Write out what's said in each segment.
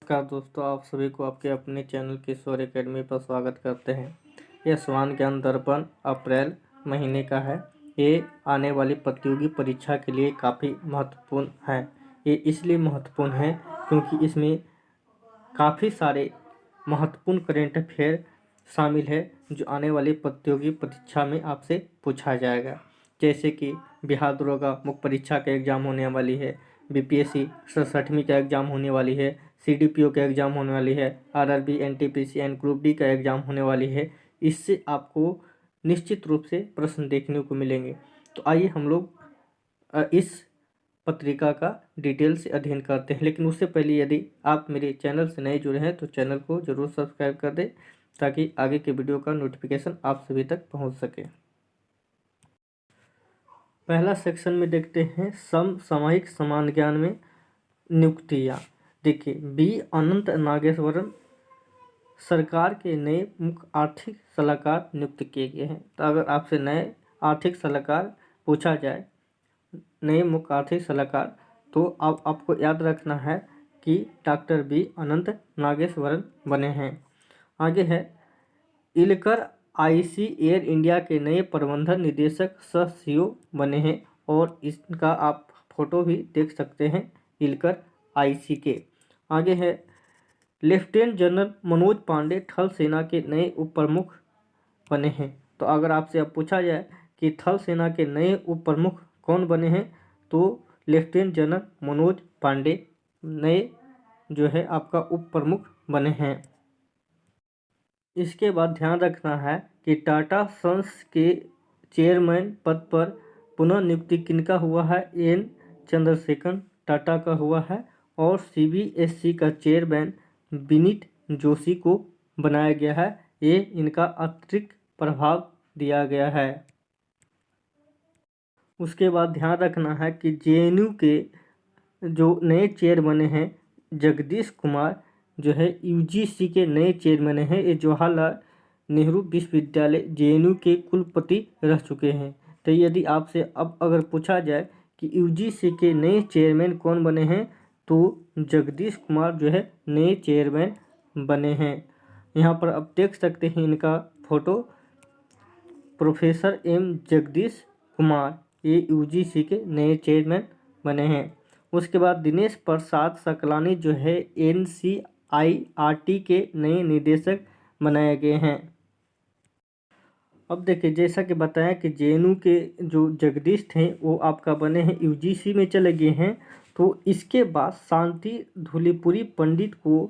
नमस्कार दोस्तों, आप सभी को आपके अपने चैनल किशोर एकेडमी पर स्वागत करते हैं। यह स्वान ज्ञान दर्पण अप्रैल महीने का है। ये आने वाली प्रतियोगी परीक्षा के लिए काफ़ी महत्वपूर्ण है। ये इसलिए महत्वपूर्ण है क्योंकि इसमें काफ़ी सारे महत्वपूर्ण करेंट अफेयर शामिल है जो आने वाली प्रतियोगी परीक्षा में आपसे पूछा जाएगा। जैसे कि बिहार दरोगा मुख्य परीक्षा का एग्ज़ाम होने वाली है, बीपीएससी 67वीं का एग्ज़ाम होने वाली है, सीडीपीओ का एग्ज़ाम होने वाली है, RRB, NTPC and group D का एग्ज़ाम होने वाली है। इससे आपको निश्चित रूप से प्रश्न देखने को मिलेंगे। तो आइए हम लोग इस पत्रिका का डिटेल से अध्ययन करते हैं। लेकिन उससे पहले यदि आप मेरे चैनल से नए जुड़े हैं तो चैनल को ज़रूर सब्सक्राइब कर दें ताकि आगे के वीडियो का नोटिफिकेशन आप सभी तक पहुंच सके। पहला सेक्शन में देखते हैं समसामयिक समान ज्ञान में नियुक्तियाँ। देखिए, बी अनंत नागेश्वरन सरकार के नए मुख्य आर्थिक सलाहकार नियुक्त किए गए हैं। तो अगर आपसे नए आर्थिक सलाहकार पूछा जाए, नए मुख्य आर्थिक सलाहकार, तो अब आपको याद रखना है कि डॉक्टर बी अनंत नागेश्वरन बने हैं। आगे है, इलकर आईसी एयर इंडिया के नए प्रबंधन निदेशक सह सीईओ बने हैं और इसका आप फोटो भी देख सकते हैं इलकर आईसी के। आगे है, लेफ्टिनेंट जनरल मनोज पांडे थल सेना के नए उप प्रमुख बने हैं। तो अगर आपसे अब पूछा जाए कि थल सेना के नए उप प्रमुख कौन बने हैं, तो लेफ्टिनेंट जनरल मनोज पांडे नए जो है आपका उप प्रमुख बने हैं। इसके बाद ध्यान रखना है कि टाटा सन्स के चेयरमैन पद पर पुनः नियुक्ति किनका हुआ है, एन चंद्रशेखर टाटा का हुआ है और सीबीएसई का चेयरमैन विनीत जोशी को बनाया गया है। ये इनका अतिरिक्त प्रभाव दिया गया है। उसके बाद ध्यान रखना है कि जेएनयू के जो नए चेयर बने हैं जगदीश कुमार जो है यूजीसी के नए चेयरमैन हैं। ये जवाहरलाल नेहरू विश्वविद्यालय जेएनयू के कुलपति रह चुके हैं। तो यदि आपसे अब अगर पूछा जाए कि यूजीसी के नए चेयरमैन कौन बने हैं, तो जगदीश कुमार जो है नए चेयरमैन बने हैं। यहाँ पर आप देख सकते हैं इनका photo, professor M Jagdish Kumar, ये यूजीसी के नए चेयरमैन बने हैं। उसके बाद दिनेश प्रसाद सकलानी जो है एनसीईआरटी के नए निदेशक बनाए गए हैं। अब देखिए, जैसा कि बताया कि जेएनयू के जो जगदीश थे वो आपका बने हैं यूजीसी में चले गए हैं। तो इसके बाद शांति धूलीपुरी पंडित को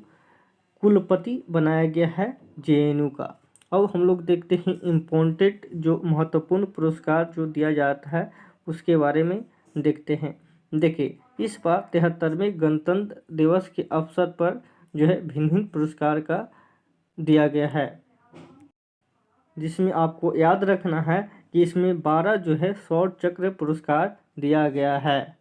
कुलपति बनाया गया है जेएनयू का। अब हम लोग देखते हैं इम्पोर्टेंट जो महत्वपूर्ण पुरस्कार जो दिया जाता है उसके बारे में देखते हैं। देखिए, इस बार 73वें गणतंत्र दिवस के अवसर पर जो है भिन्न भिन्न पुरस्कार का दिया गया है, जिसमें आपको याद रखना है कि इसमें 12 जो है शौर्य चक्र पुरस्कार दिया गया है।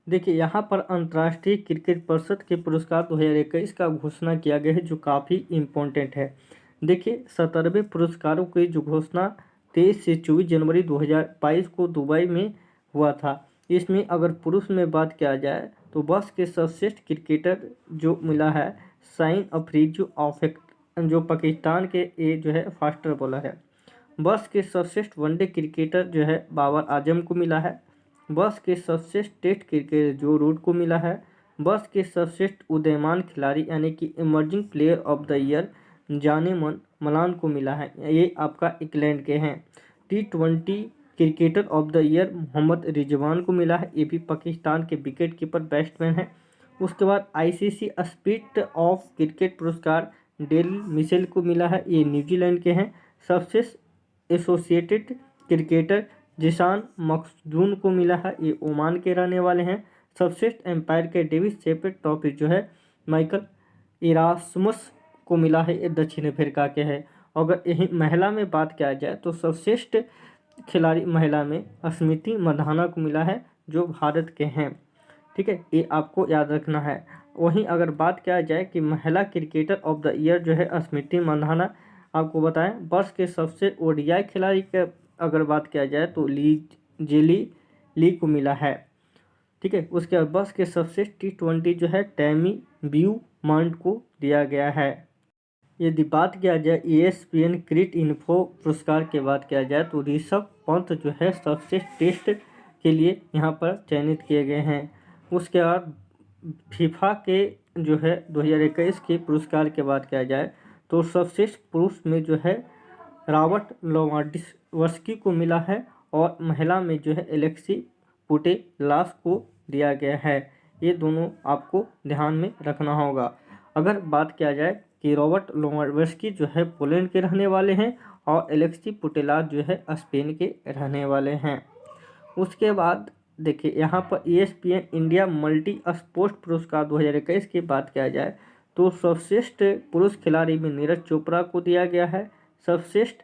देखिए, यहाँ पर अंतर्राष्ट्रीय क्रिकेट परिषद के पुरस्कार 2021 का घोषणा किया गया है जो काफ़ी इम्पोर्टेंट है। देखिए, 70वें पुरस्कारों की जो घोषणा 23 से 24 जनवरी 2022 को दुबई में हुआ था। इसमें अगर पुरुष में बात किया जाए तो वर्ष के सर्वश्रेष्ठ क्रिकेटर जो मिला है शाहीन अफरीदी जो पाकिस्तान के ये जो है फास्टर बॉलर है। वर्ष के सर्वश्रेष्ठ वनडे क्रिकेटर जो है बाबर आजम को मिला है। वर्ष के सर्वश्रेष्ठ टेस्ट क्रिकेटर जो रूट को मिला है। वर्ष के सर्वश्रेष्ठ उदीयमान खिलाड़ी यानी कि emerging player of the year Janneman Malan को मिला है, ये आपका इंग्लैंड के हैं। T20 cricketer of the year Mohammad Rizwan को मिला है, ये भी पाकिस्तान के विकेट कीपर बैट्समैन हैं। उसके बाद आईसीसी स्पिरिट ऑफ क्रिकेट पुरस्कार डेल मिशेल को मिला है, ये न्यूजीलैंड के हैं। सर्वश्रेष्ठ एसोसिएटेड क्रिकेटर जिशान मखदूम को मिला है, ये ओमान के रहने वाले हैं। सर्वश्रेष्ठ एम्पायर के डेविड शेफर्ड ट्रॉफी जो है माइकल इरास्मुस को मिला है, ये दक्षिण अफ्रीका के हैं। अगर यही महिला में बात किया जाए तो सर्वश्रेष्ठ खिलाड़ी महिला में स्मृति मंधाना को मिला है जो भारत के हैं। ठीक है, ये आपको याद रखना है। वहीं अगर बात किया जाए कि महिला क्रिकेटर ऑफ द ईयर जो है स्मृति मंधाना, आपको बताएं वर्ष के सबसे ओडीआई खिलाड़ी के अगर बात किया जाए तो ली जेली ली को मिला है। ठीक है। उसके बाद बस के सर्वश्रेष्ठ T20 जो है टैमी ब्यूमांट को दिया गया है। यदि बात किया जाए ESPN क्रिट इन्फो पुरस्कार के बात किया जाए तो ऋषभ पंत जो है सर्वश्रेष्ठ टेस्ट के लिए यहाँ पर चयनित किए गए हैं। उसके बाद फीफा के जो है 2021 के पुरस्कार के बात किया जाए तो सर्वश्रेष्ठ पुरुष में जो है रॉबर्ट लेवांडोव्स्की को मिला है और महिला में जो है एलेक्सी पुटेलास को दिया गया है। ये दोनों आपको ध्यान में रखना होगा। अगर बात किया जाए कि रॉबर्ट लेवांडोव्स्की जो है पोलैंड के रहने वाले हैं और एलेक्सी पुटेलास जो है स्पेन के रहने वाले हैं। उसके बाद देखिए यहाँ पर ESPN इंडिया मल्टी स्पोर्ट्स पुरस्कार 2021 की बात किया जाए तो सर्वश्रेष्ठ पुरुष खिलाड़ी में नीरज चोपड़ा को दिया गया है। सर्वश्रेष्ठ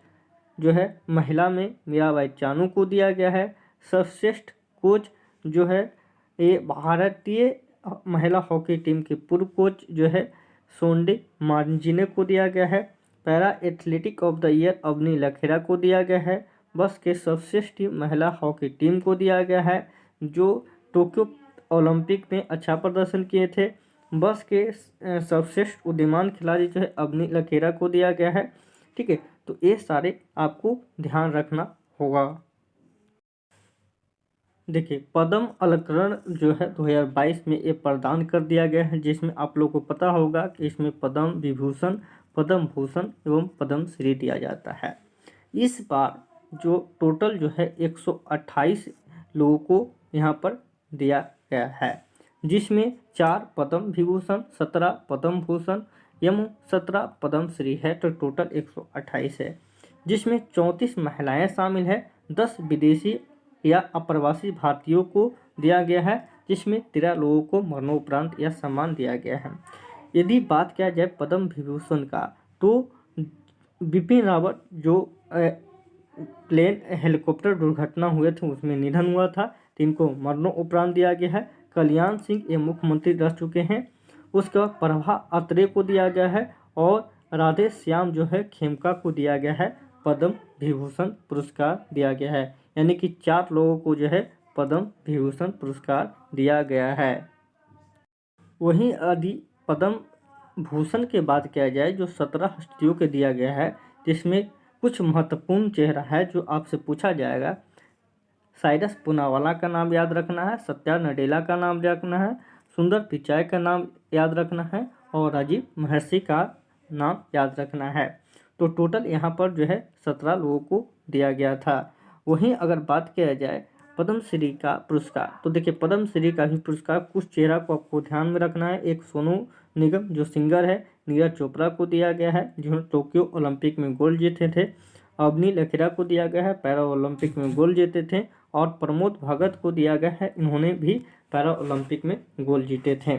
जो है महिला में मीराबाई चानू को दिया गया है। सर्वश्रेष्ठ कोच जो है ये भारतीय महिला हॉकी टीम के पूर्व कोच जो है सोंडे मांजिने को दिया गया है। Para athletic of the year Avani Lekhara को दिया गया है। बस के सर्वश्रेष्ठ महिला हॉकी टीम को दिया गया है जो टोक्यो ओलंपिक में अच्छा प्रदर्शन किए थे। बस के सर्वश्रेष्ठ उदीयमान खिलाड़ी जो है अवनी लखेरा को दिया गया है। ठीक है, तो ये सारे आपको ध्यान रखना होगा। देखिए पद्म अलंकरण जो है 2022 में ये प्रदान कर दिया गया है, जिसमें आप लोग को पता होगा कि इसमें पद्म विभूषण, पद्म भूषण एवं पद्म श्री दिया जाता है। इस बार जो टोटल जो है 128 लोगों को यहाँ पर दिया गया है, जिसमें 4 पद्म विभूषण, 17 पद्म भूषण एवं 17 पद्म श्री है, तो टोटल 128 है, जिसमें 34 महिलाएं शामिल है, 10 विदेशी या अप्रवासी भारतीयों को दिया गया है, जिसमें 13 लोगों को मरणोपरांत यह सम्मान दिया गया है। यदि बात किया जाए पद्म विभूषण का तो बिपिन रावत जो प्लेन हेलीकॉप्टर दुर्घटना हुए थे उसमें निधन हुआ था, जिनको मरणोपरांत दिया गया है। कल्याण सिंह ये मुख्यमंत्री रह चुके हैं। उसके बाद प्रभा अत्रे को दिया गया है और राधे श्याम जो है खेमका को दिया गया है पद्म विभूषण पुरस्कार दिया गया है। यानी कि 4 लोगों को जो है पद्म विभूषण पुरस्कार दिया गया है। वहीं यदि पद्म भूषण के बात किया जाए जो 17 हस्तियों के दिया गया है, जिसमें कुछ महत्वपूर्ण चेहरा है जो आपसे पूछा जाएगा। साइरस पूनावाला का नाम याद रखना है, सत्या नडेला का नाम रखना है, सुंदर पिचाई का नाम याद रखना है और राजीव महर्षि का नाम याद रखना है। तो टोटल यहाँ पर जो है 17 लोगों को दिया गया था। वहीं अगर बात किया जाए पद्मश्री का पुरस्कार तो देखिए पद्मश्री का भी पुरस्कार कुछ चेहरा को आपको ध्यान में रखना है। एक सोनू निगम जो सिंगर है, नीरज चोपड़ा को दिया गया है जिन्होंने टोक्यो ओलंपिक में गोल्ड जीते थे। अवनी लखेरा को दिया गया है, पैरा ओलंपिक में गोल्ड जीते थे। और प्रमोद भगत को दिया गया है, इन्होंने भी पैरा ओलंपिक में गोल्ड जीते थे।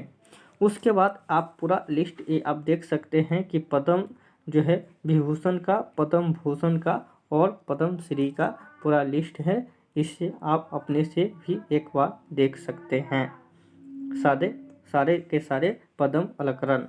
उसके बाद आप पूरा लिस्ट ये आप देख सकते हैं कि पद्म जो है विभूषण का, पद्म भूषण का और पद्म श्री का पूरा लिस्ट है। इससे आप अपने से भी एक बार देख सकते हैं सारे के सारे पद्म अलंकरण।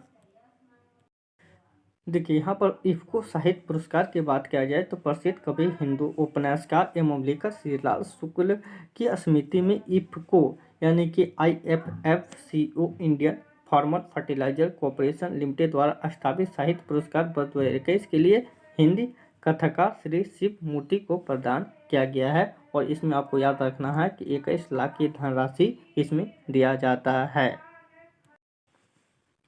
देखिए यहाँ पर इफ्को साहित्य पुरस्कार की बात किया जाए तो प्रसिद्ध कवि, हिंदू उपन्यासकार एवं लेखक श्रीलाल शुक्ल की स्मृति में इफ्को यानी कि IFFCO Indian Farmer Fertiliser Corporation Limited द्वारा स्थापित साहित्य पुरस्कार 2021 के लिए हिंदी कथाकार श्री शिव मूर्ति को प्रदान किया गया है। और इसमें आपको याद रखना है कि 21 लाख की धनराशि इसमें दिया जाता है।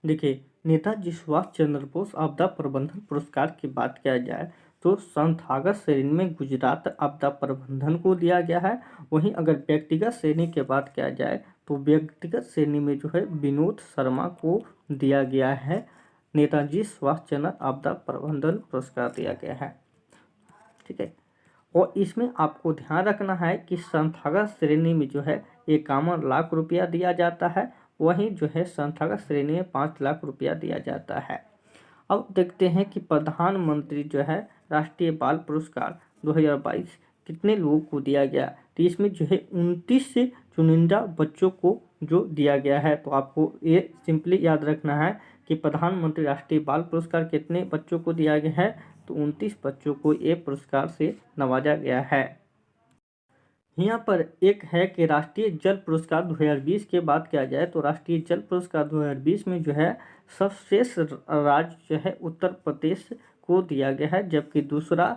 देखिए नेताजी सुभाष चंद्र बोस आपदा प्रबंधन पुरस्कार की बात किया जाए तो संस्थागत श्रेणी में गुजरात आपदा प्रबंधन को दिया गया है। वहीं अगर व्यक्तिगत श्रेणी की बात किया जाए तो व्यक्तिगत श्रेणी में जो है विनोद शर्मा को दिया गया है। नेताजी सुभाष चंद्र आपदा प्रबंधन पुरस्कार दिया गया है। ठीक है, और इसमें आपको ध्यान रखना है कि संस्थागत श्रेणी में जो है 51 लाख रुपया दिया जाता है, वहीं जो है संस्थागत श्रेणी में 5 लाख रुपया दिया जाता है। अब देखते हैं कि प्रधानमंत्री जो है राष्ट्रीय बाल पुरस्कार 2022 कितने लोगों को दिया गया। तो इसमें जो है 29 से चुनिंदा बच्चों को जो दिया गया है। तो आपको ये सिंपली याद रखना है कि प्रधानमंत्री राष्ट्रीय बाल पुरस्कार कितने बच्चों को दिया गया है, तो 29 बच्चों को ये पुरस्कार से नवाजा गया है। यहाँ पर एक है कि राष्ट्रीय जल पुरस्कार 2020 के बात किया जाए तो राष्ट्रीय जल पुरस्कार 2020 में जो है सर्वश्रेष्ठ राज्य जो है उत्तर प्रदेश को दिया गया है, जबकि दूसरा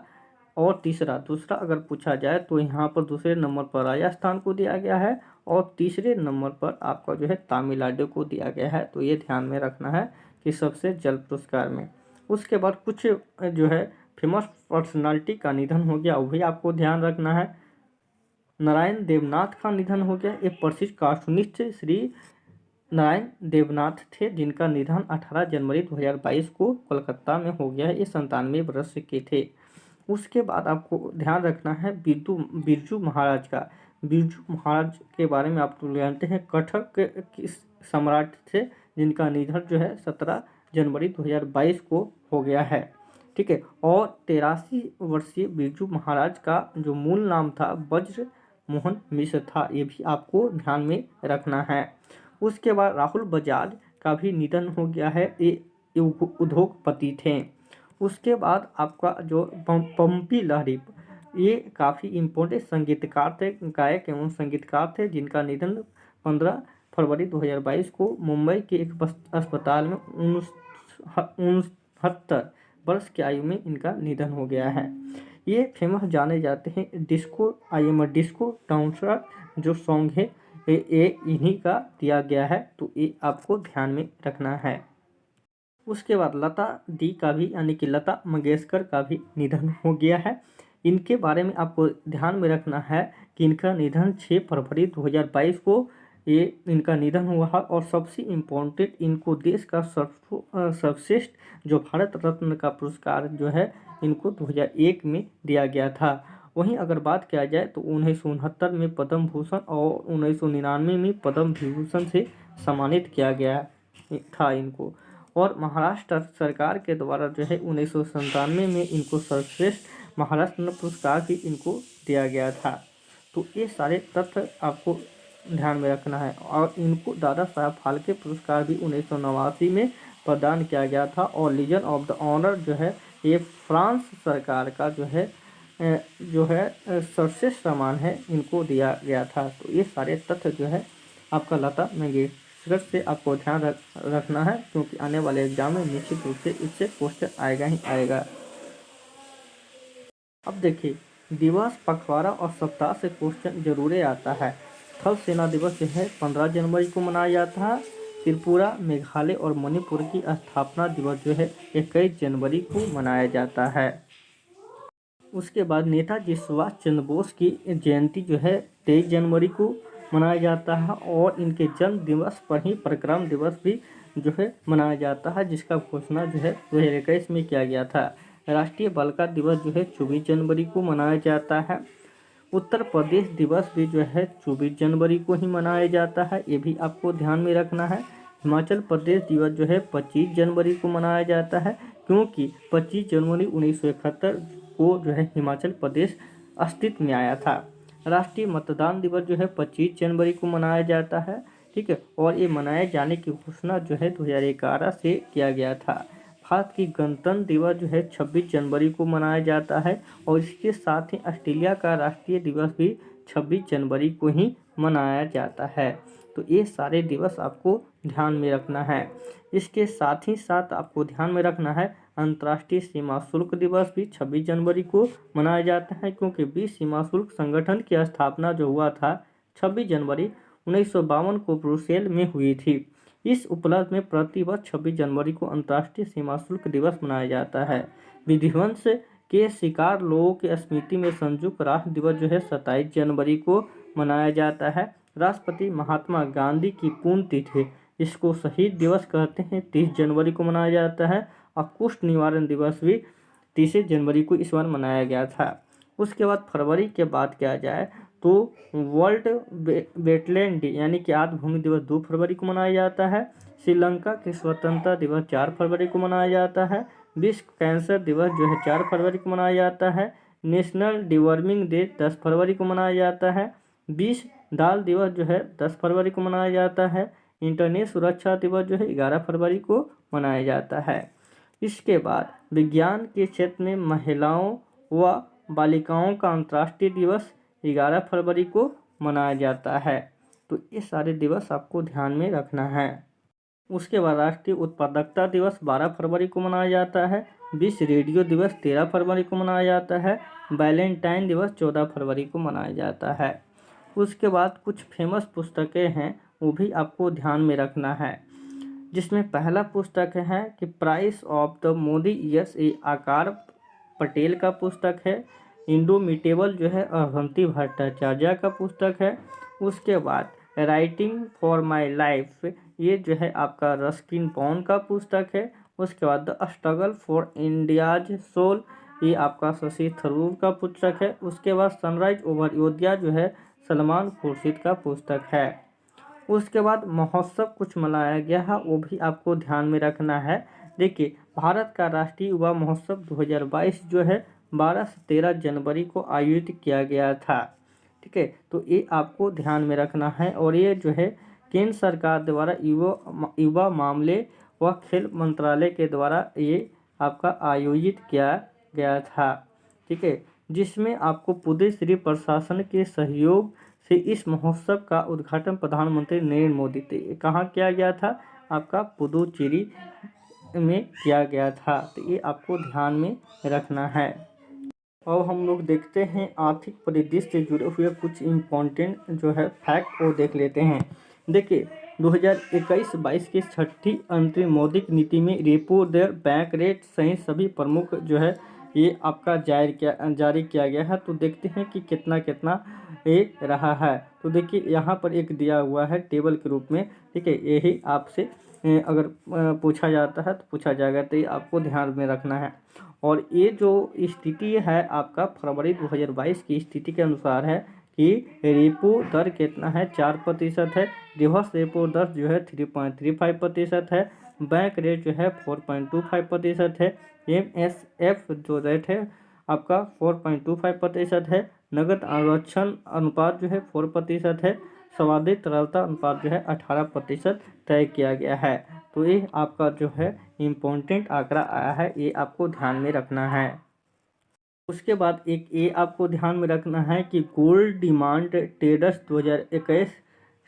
और दूसरा अगर पूछा जाए तो यहाँ पर दूसरे नंबर पर राजस्थान को दिया गया है और तीसरे नंबर पर आपका जो है तमिलनाडु को दिया गया है। तो ये ध्यान में रखना है कि सबसे जल पुरस्कार में। उसके बाद कुछ जो है फेमस पर्सनालिटी का निधन हो गया, वो भी आपको ध्यान रखना है। नारायण देवनाथ का निधन हो गया। एक प्रसिद्ध कार्टूनिस्ट श्री नारायण देवनाथ थे, जिनका निधन 18 जनवरी 2022 को कोलकाता में हो गया है। ये 97 वर्ष के थे। उसके बाद आपको ध्यान रखना है बिरजू महाराज का। बिरजू महाराज के बारे में आप तो जानते हैं, कथक के सम्राट थे, जिनका निधन जो है 17 जनवरी 2022 को हो गया है। ठीक है। और 83 वर्षीय बिरजू महाराज का जो मूल नाम था वज्र मोहन मिश्र था, ये भी आपको ध्यान में रखना है। उसके बाद राहुल बजाज का भी निधन हो गया है, ये उद्योगपति थे। उसके बाद आपका जो पंपी लहरी, ये काफ़ी इम्पोर्टेंट संगीतकार थे, गायक एवं संगीतकार थे, जिनका निधन 15 फरवरी 2022 को मुंबई के एक अस्पताल में 69 वर्ष की आयु में इनका निधन हो गया है। ये फेमस जाने जाते हैं disco I am disco dancer जो सॉन्ग है, ये इन्हीं का दिया गया है। तो ये आपको ध्यान में रखना है। उसके बाद लता दी का भी यानी कि लता मंगेशकर का भी निधन हो गया है। इनके बारे में आपको ध्यान में रखना है कि इनका निधन 6 फरवरी 2022 को ये इनका निधन हुआ है। और सबसे इम्पोर्टेंट, इनको देश का सर्वश्रेष्ठ जो भारत रत्न का पुरस्कार जो है इनको 2001 में दिया गया था। वहीं अगर बात किया जाए तो 1969 में पद्म भूषण और 1999 में पद्म विभूषण से सम्मानित किया गया था इनको। और महाराष्ट्र सरकार के द्वारा जो है 1997 में इनको सर्वश्रेष्ठ महाराष्ट्र पुरस्कार भी इनको दिया गया था। तो ये सारे तथ्य आपको ध्यान में रखना है। और इनको दादा साहब फाल्के पुरस्कार भी 1989 में प्रदान किया गया था। और लीजन ऑफ द ऑनर जो है ये फ्रांस सरकार का जो है सर्वश्रेष्ठ सम्मान है, इनको दिया गया था। तो ये सारे तथ्य जो है आपका लता मंगेशकर से आपको ध्यान रखना है, क्योंकि आने वाले एग्जाम में निश्चित रूप से इससे क्वेश्चन आएगा ही आएगा। अब देखिए, दिवस, पखवाड़ा और सप्ताह से क्वेश्चन जरूर आता है। थल सेना दिवस जो है 15 जनवरी को मनाया जाता है। त्रिपुरा, मेघालय और मणिपुर की स्थापना दिवस जो है 21 जनवरी को मनाया जाता है। उसके बाद नेताजी सुभाष चंद्र बोस की जयंती जो है 23 जनवरी को मनाया जाता है। और इनके जन्म दिवस पर ही पराक्रम दिवस भी जो है मनाया जाता है, जिसका घोषणा जो है 2021 में किया गया था। राष्ट्रीय बालिका दिवस जो है 24 जनवरी को मनाया जाता है। उत्तर प्रदेश दिवस भी जो है 24 जनवरी को ही मनाया जाता है, ये भी आपको ध्यान में रखना है। हिमाचल प्रदेश दिवस जो है 25 जनवरी को मनाया जाता है, क्योंकि 25 जनवरी 1971 को जो है हिमाचल प्रदेश अस्तित्व में आया था। राष्ट्रीय मतदान दिवस जो है 25 जनवरी को मनाया जाता है। ठीक है। और ये मनाए जाने की घोषणा जो है 2011 से किया गया था। भारत की गणतंत्र दिवस जो है 26 जनवरी को मनाया जाता है। और इसके साथ ही ऑस्ट्रेलिया का राष्ट्रीय दिवस भी 26 जनवरी को ही मनाया जाता है। तो ये सारे दिवस आपको ध्यान में रखना है। इसके साथ ही साथ आपको ध्यान में रखना है अंतर्राष्ट्रीय सीमा शुल्क दिवस भी 26 जनवरी को मनाया जाता है, क्योंकि विश्व सीमा शुल्क संगठन की स्थापना जो हुआ था 26 जनवरी 1952 को ब्रुसेल में हुई थी। इस उपलक्ष्य में प्रतिवर्ष 26 जनवरी को अंतर्राष्ट्रीय सीमा शुल्क दिवस मनाया जाता है। विध्वंस के शिकार लोगों की स्मृति में संयुक्त राष्ट्र दिवस जो है 27 जनवरी को मनाया जाता है। राष्ट्रपति महात्मा गांधी की पुण्यतिथि, इसको शहीद दिवस कहते हैं, 30 जनवरी को मनाया जाता है। और कुष्ठ निवारण दिवस भी 30 जनवरी को इस बार मनाया गया था। उसके बाद फरवरी के बात किया जाए तो वर्ल्ड वेटलैंड यानी कि आर्द्र भूमि दिवस 2 फरवरी को मनाया जाता है। श्रीलंका के स्वतंत्रता दिवस 4 फरवरी को मनाया जाता है। विश्व कैंसर दिवस जो है 4 फरवरी को मनाया जाता है। नेशनल डिवर्मिंग डे 10 फरवरी को मनाया जाता है। विश्व दाल दिवस जो है 10 फरवरी को मनाया जाता है। इंटरनेट सुरक्षा दिवस जो है 11 फरवरी को मनाया जाता है। इसके बाद विज्ञान के क्षेत्र में महिलाओं व बालिकाओं का अंतर्राष्ट्रीय दिवस 11 फरवरी को मनाया जाता है। तो ये सारे दिवस आपको ध्यान में रखना है। उसके बाद राष्ट्रीय उत्पादकता दिवस 12 फरवरी को मनाया जाता है। विश्व रेडियो दिवस 13 फरवरी को मनाया जाता है। वैलेंटाइन दिवस 14 फरवरी को मनाया जाता है। उसके बाद कुछ फेमस पुस्तकें हैं, वो भी आपको ध्यान में रखना है, जिसमें पहला पुस्तक है कि price of the Modi years ए आकार पटेल का पुस्तक है। इंडोमिटेबल जो है अवंती भट्टाचार्य का पुस्तक है। उसके बाद राइटिंग फॉर माय लाइफ, ये जो है आपका रस्किन बॉन्ड का पुस्तक है। उसके बाद the struggle for India's soul, ये आपका शशि थरूर का पुस्तक है। उसके बाद सनराइज ओवर अयोध्या जो है सलमान खुर्शीद का पुस्तक है। उसके बाद महोत्सव कुछ मनाया गया है, वो भी आपको ध्यान में रखना है। देखिए, भारत का राष्ट्रीय युवा महोत्सव 2022 जो है 12 से 13 जनवरी को आयोजित किया गया था। ठीक है, तो ये आपको ध्यान में रखना है। और ये जो है केंद्र सरकार द्वारा युवा मामले व खेल मंत्रालय के द्वारा ये आपका आयोजित किया गया था। ठीक है, जिसमें आपको पुडुचेरी प्रशासन के सहयोग से इस महोत्सव का उद्घाटन प्रधानमंत्री नरेंद्र मोदी कहाँ किया गया था, आपका पुडुचेरी में किया गया था। तो ये आपको ध्यान में रखना है। और हम लोग देखते हैं आर्थिक परिदृश्य से जुड़े हुए कुछ इम्पोर्टेंट जो है फैक्ट वो देख लेते हैं। देखिए, 2021-22 की छठी अंतरिम मौद्रिक नीति में रेपो दर, बैंक रेट सहित सभी प्रमुख जो है ये आपका जारी किया गया है। तो देखते हैं कि कितना कितना ये रहा है। तो देखिए, यहाँ पर एक दिया हुआ है टेबल के रूप में। ठीक है, यही आपसे अगर पूछा जाता है तो पूछा जाएगा, तो ये आपको ध्यान में रखना है। और ये जो स्थिति है आपका फरवरी 2022 की स्थिति के अनुसार है कि रेपो दर कितना है, 4% है। रिवर्स रेपो दर जो है 3.35% है। बैंक रेट जो है 4.25% है। MSF जो रेट है आपका 4.25% है। नगद आरक्षण अनुपात जो है 4% है। स्वादिष्ट तरलता अनुपात जो है 18% तय किया गया है। तो ये आपका जो है इम्पोर्टेंट आंकड़ा आया है, ये आपको ध्यान में रखना है। उसके बाद एक ये आपको ध्यान में रखना है कि गोल्ड डिमांड ट्रेडर्स 2021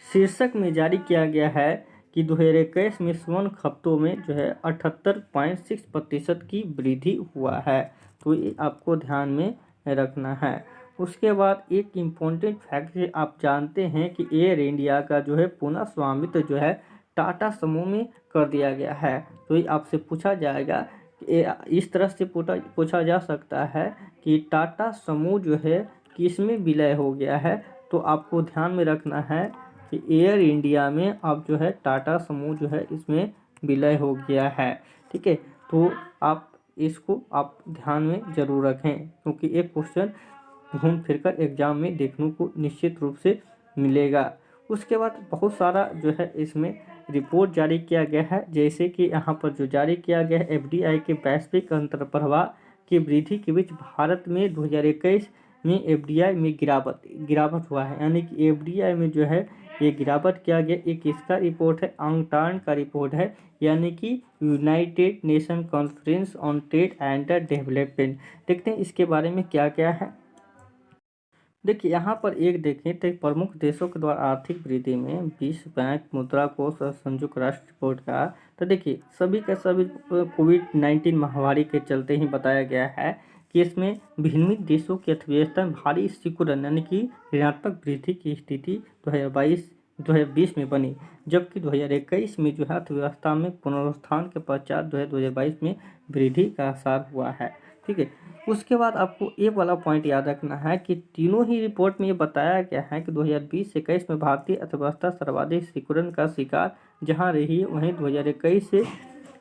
शीर्षक में जारी किया गया है कि 2021 में स्वर्ण खपतों में जो है 78.6% की वृद्धि हुआ है। तो ये आपको ध्यान में रखना है। उसके बाद एक इम्पोर्टेंट फैक्ट आप जानते हैं कि एयर इंडिया का जो है पुनः स्वामित्व जो है टाटा समूह में कर दिया गया है। तो ये आपसे पूछा जाएगा, इस तरह से पूछा जा सकता है कि टाटा समूह जो है किस में विलय हो गया है। तो आपको ध्यान में रखना है कि एयर इंडिया में अब जो है टाटा समूह जो है इसमें विलय हो गया है। ठीक है, तो आप इसको आप ध्यान में ज़रूर रखें, क्योंकि एक क्वेश्चन घूम फिर कर एग्जाम में देखने को निश्चित रूप से मिलेगा। उसके बाद बहुत सारा जो है इसमें रिपोर्ट जारी किया गया है, जैसे कि यहाँ पर जो जारी किया गया है FDI के वैश्विक अंतर्प्रवाह की वृद्धि के बीच भारत में 2021 में FDI में गिरावट हुआ है। यानी कि FDI में जो है ये गिरावट किया गया। एक इसका रिपोर्ट है, अंगटान का रिपोर्ट है, यानी कि United nation conference on trade and development. देखते हैं इसके बारे में क्या क्या है। देखिए, यहाँ पर एक देखें तो प्रमुख देशों के द्वारा आर्थिक वृद्धि में विश्व बैंक, मुद्रा कोष और संयुक्त राष्ट्र रिपोर्ट का, तो देखिए सभी के सभी कोविड-19 महामारी के चलते ही बताया गया है कि इसमें भिन्न देशों की अर्थव्यवस्था में भारी सिकुड़न यानी कि ऋणात्मक वृद्धि की स्थिति 2020 में बनी, जबकि 2021 में जो है अर्थव्यवस्था में पुनरुत्थान के पश्चात जो है 2022 में वृद्धि का आसार हुआ है। ठीक है, उसके बाद आपको ये वाला पॉइंट याद रखना है कि तीनों ही रिपोर्ट में ये बताया गया है कि 2020-21 में भारतीय अर्थव्यवस्था सर्वाधिक सिकुड़न का शिकार जहां रही है, वहीं 2021 से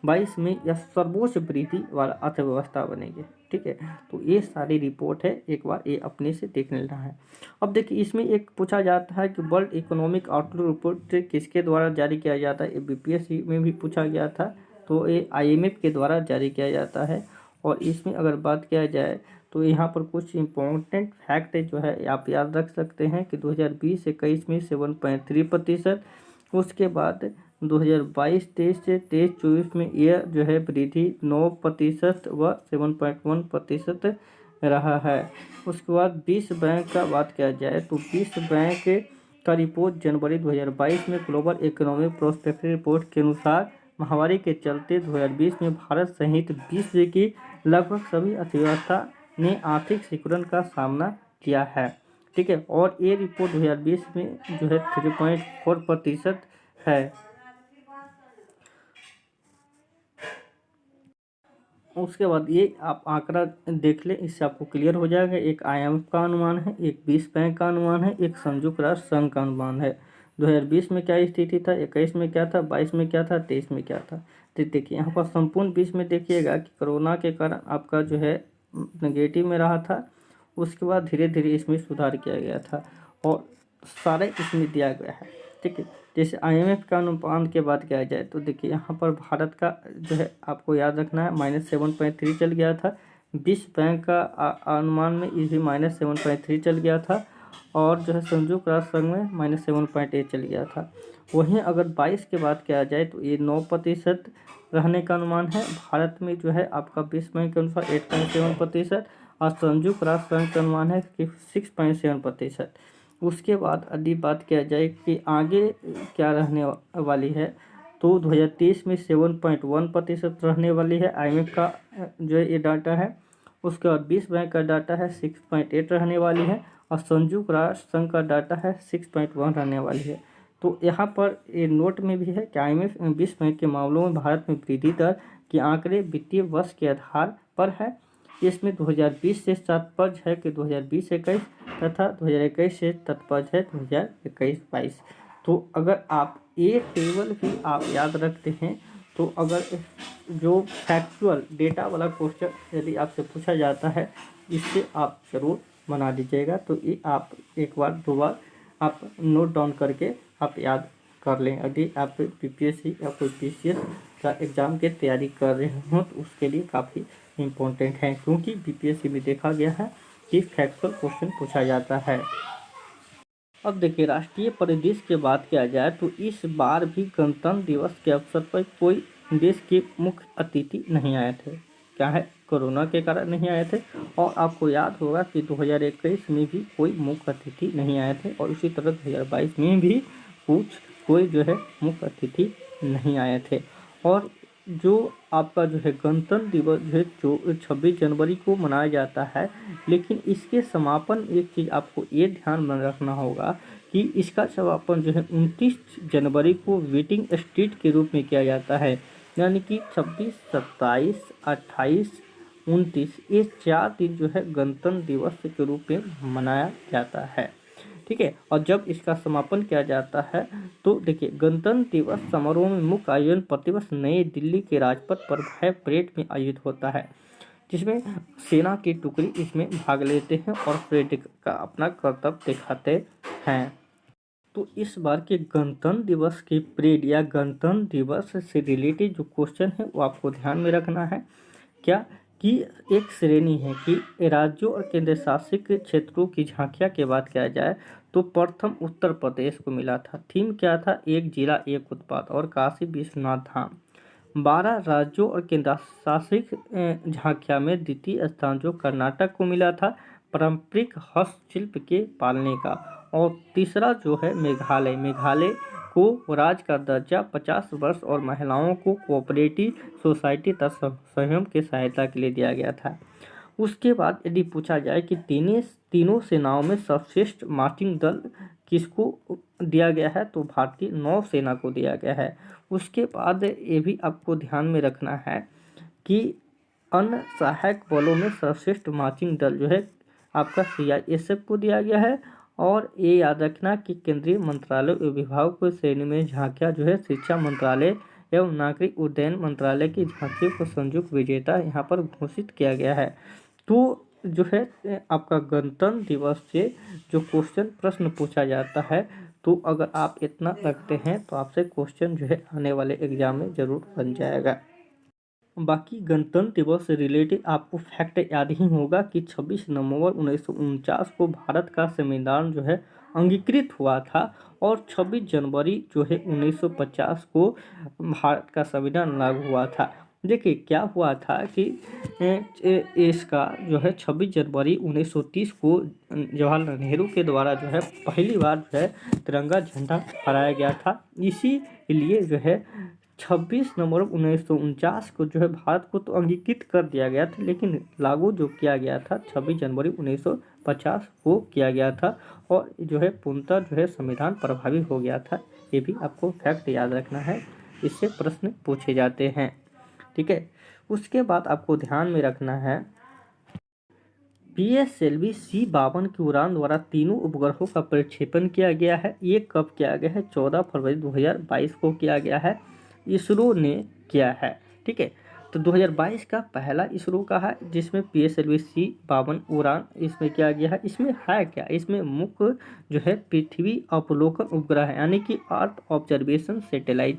22 में यह सर्वोच्च वृद्धि वाला अर्थव्यवस्था बनेगी। ठीक है, तो ये सारी रिपोर्ट है, एक बार ये अपने से देख लेना है। अब देखिए, इसमें एक पूछा जाता है कि वर्ल्ड इकोनॉमिक आउटलुक रिपोर्ट किसके द्वारा जारी किया जाता है। ये BPSC में भी पूछा गया था, तो ये IMF के द्वारा जारी किया जाता है। और इसमें अगर बात किया जाए तो यहाँ पर कुछ इम्पोर्टेंट फैक्ट जो है आप याद रख सकते हैं कि 2020-21 में 7.3%, उसके बाद 2022-23 से 23-24 में यह जो है वृद्धि 9% व 7.1% रहा है। उसके बाद विश्व बैंक का बात किया जाए तो विश्व बैंक का रिपोर्ट जनवरी 2022 में ग्लोबल इकोनॉमिक प्रोस्पेक्टिव रिपोर्ट के अनुसार महामारी के चलते 2020 में भारत सहित विश्व की लगभग सभी अर्थव्यवस्था ने आर्थिक सिकुड़न का सामना किया है। ठीक है, और ये रिपोर्ट 2020 में जो है 3.4% है। उसके बाद ये आप आंकड़ा देख लें, इससे आपको क्लियर हो जाएगा। एक IMF का अनुमान है, एक विश्व बैंक का अनुमान है, एक संयुक्त राष्ट्र संघ का अनुमान है। 2020 में क्या स्थिति था, 21 में क्या था, 22 में क्या था, 23 में क्या था। तो देखिए यहाँ पर संपूर्ण विश्व में देखिएगा कि कोरोना के कारण आपका जो है नेगेटिव में रहा था। उसके बाद धीरे धीरे इसमें सुधार किया गया था और सारे इसमें दिया गया है। ठीक है, जैसे IMF का अनुमान के बात किया जाए तो देखिए यहाँ पर भारत का जो है आपको याद रखना है -7.3 चल गया था। विश्व बैंक का अनुमान में ये भी -7.3 चल गया था और जो है संयुक्त राष्ट्र संघ में -7.8 चल गया था। वहीं अगर 22 की बात किया जाए तो ये 9% रहने का अनुमान है। भारत में जो है आपका विश्व बैंक के अनुसार 8.7% और संयुक्त राष्ट्र संघ का अनुमान है कि 6.7%। उसके बाद यदि बात किया जाए कि आगे क्या रहने वाली है तो 2023 में 7.1% रहने वाली है। IMF का जो ये डाटा है। उसके बाद विश्व बैंक का डाटा है 6.8 रहने वाली है और संयुक्त राष्ट्र संघ का डाटा है 6.1 रहने वाली है। तो यहाँ पर ये नोट में भी है कि IMF विश्व बैंक के मामलों में भारत में वृद्धि दर के आंकड़े वित्तीय वर्ष के आधार पर है। इसमें 2020 से तात्पर्य है कि 2020-21 तथा 2021 से तात्पर्य है 2021-22। तो अगर आप ये टेबल भी आप याद रखते हैं तो अगर जो फैक्चुअल डेटा वाला क्वेश्चन यदि आपसे पूछा जाता है इससे आप ज़रूर बना लीजिएगा। तो ये आप एक बार दो बार आप नोट डाउन करके आप याद कर लें। यदि आप PPSC या कोई PCS का एग्ज़ाम की तैयारी कर रहे हो तो उसके लिए काफ़ी इम्पोर्टेंट है, क्योंकि BPSC में देखा गया है कि फैक्चुअल क्वेश्चन पूछा जाता है। अब देखिए राष्ट्रीय परिदृश्य की बात किया जाए तो इस बार भी गणतंत्र दिवस के अवसर पर कोई देश के मुख्य अतिथि नहीं आए थे। क्या है, कोरोना के कारण नहीं आए थे। और आपको याद होगा कि 2021 में भी कोई मुख्य अतिथि नहीं आए थे और उसी तरह 2022 में भी कोई जो है मुख्य अतिथि नहीं आए थे। और जो आपका जो है गणतंत्र दिवस जो है जो 26 जनवरी को मनाया जाता है, लेकिन इसके समापन एक चीज़ आपको ये ध्यान में रखना होगा कि इसका समापन जो है 29 जनवरी को वेटिंग स्ट्रीट के रूप में किया जाता है। यानी कि 26, 27, 28, 29 ये 4 दिन जो है गणतंत्र दिवस के रूप में मनाया जाता है। ठीक है, और जब इसका समापन किया जाता है तो देखिए गणतंत्र दिवस समारोह में मुख्य आयोजन प्रतिवर्ष नई दिल्ली के राजपथ पर भव्य परेड में आयोजित होता है, जिसमें सेना की टुकड़ी इसमें भाग लेते हैं और परेड का अपना कर्तव्य दिखाते हैं। तो इस बार के गणतंत्र दिवस की परेड या गणतंत्र दिवस से रिलेटेड जो क्वेश्चन है वो आपको ध्यान में रखना है। क्या कि एक श्रेणी है कि राज्यों और केंद्र शासित क्षेत्रों की झांकियां की बात किया जाए तो प्रथम उत्तर प्रदेश को मिला था। थीम क्या था, एक जिला एक उत्पाद और काशी विश्वनाथ धाम। 12 राज्यों और केंद्र शासित झांकियां में द्वितीय स्थान जो कर्नाटक को मिला था पारंपरिक हस्तशिल्प के पालने का। और तीसरा जो है मेघालय को राज्य का दर्जा 50 वर्ष और महिलाओं को कोऑपरेटिव सोसाइटी तथा स्वयं के सहायता के लिए दिया गया था। उसके बाद यदि पूछा जाए कि तीनों सेनाओं में सर्वश्रेष्ठ मार्चिंग दल किसको दिया गया है तो भारतीय नौसेना को दिया गया है। उसके बाद ये भी आपको ध्यान में रखना है कि अन्य सहायक बलों में सर्वश्रेष्ठ मार्चिंग दल जो है आपका CISF को दिया गया है। और ये याद रखना कि केंद्रीय मंत्रालय एवं विभागों की श्रेणी में झांकियां जो है शिक्षा मंत्रालय एवं नागरिक उड्डयन मंत्रालय की झांकियों को संयुक्त विजेता यहाँ पर घोषित किया गया है। तो जो है आपका गणतंत्र दिवस से जो प्रश्न पूछा जाता है तो अगर आप इतना रखते हैं तो आपसे क्वेश्चन जो है आने वाले एग्जाम में ज़रूर बन जाएगा। बाकी गणतंत्र दिवस से रिलेटेड आपको फैक्ट याद ही होगा कि 26 नवंबर 1949 को भारत का संविधान जो है अंगीकृत हुआ था और 26 जनवरी जो है 1950 को भारत का संविधान लागू हुआ था। देखिए क्या हुआ था कि इसका जो है 26 जनवरी 1930 को जवाहरलाल नेहरू के द्वारा जो है पहली बार जो है तिरंगा झंडा फहराया गया था। इसीलिए जो है 26 नवंबर 1949 को जो है भारत को तो अंगीकृत कर दिया गया था, लेकिन लागू जो किया गया था 26 जनवरी 1950 को किया गया था और जो है पूर्णतः जो है संविधान प्रभावी हो गया था। ये भी आपको फैक्ट याद रखना है, इससे प्रश्न पूछे जाते हैं। ठीक है, उसके बाद आपको ध्यान में रखना है PSLV C-52 की उड़ान द्वारा तीनों उपग्रहों का प्रक्षेपण किया गया है। ये कब किया गया है? 14 फरवरी 2022 को किया गया है, इसरो ने किया है। ठीक है, तो 2022 का पहला इसरो का है जिसमें PSLV C-52 उड़ान इसमें किया गया है। इसमें है क्या? इसमें मुख्य जो है पृथ्वी अवलोकन उपग्रह है, यानी कि अर्थ ऑब्जर्वेशन सैटेलाइट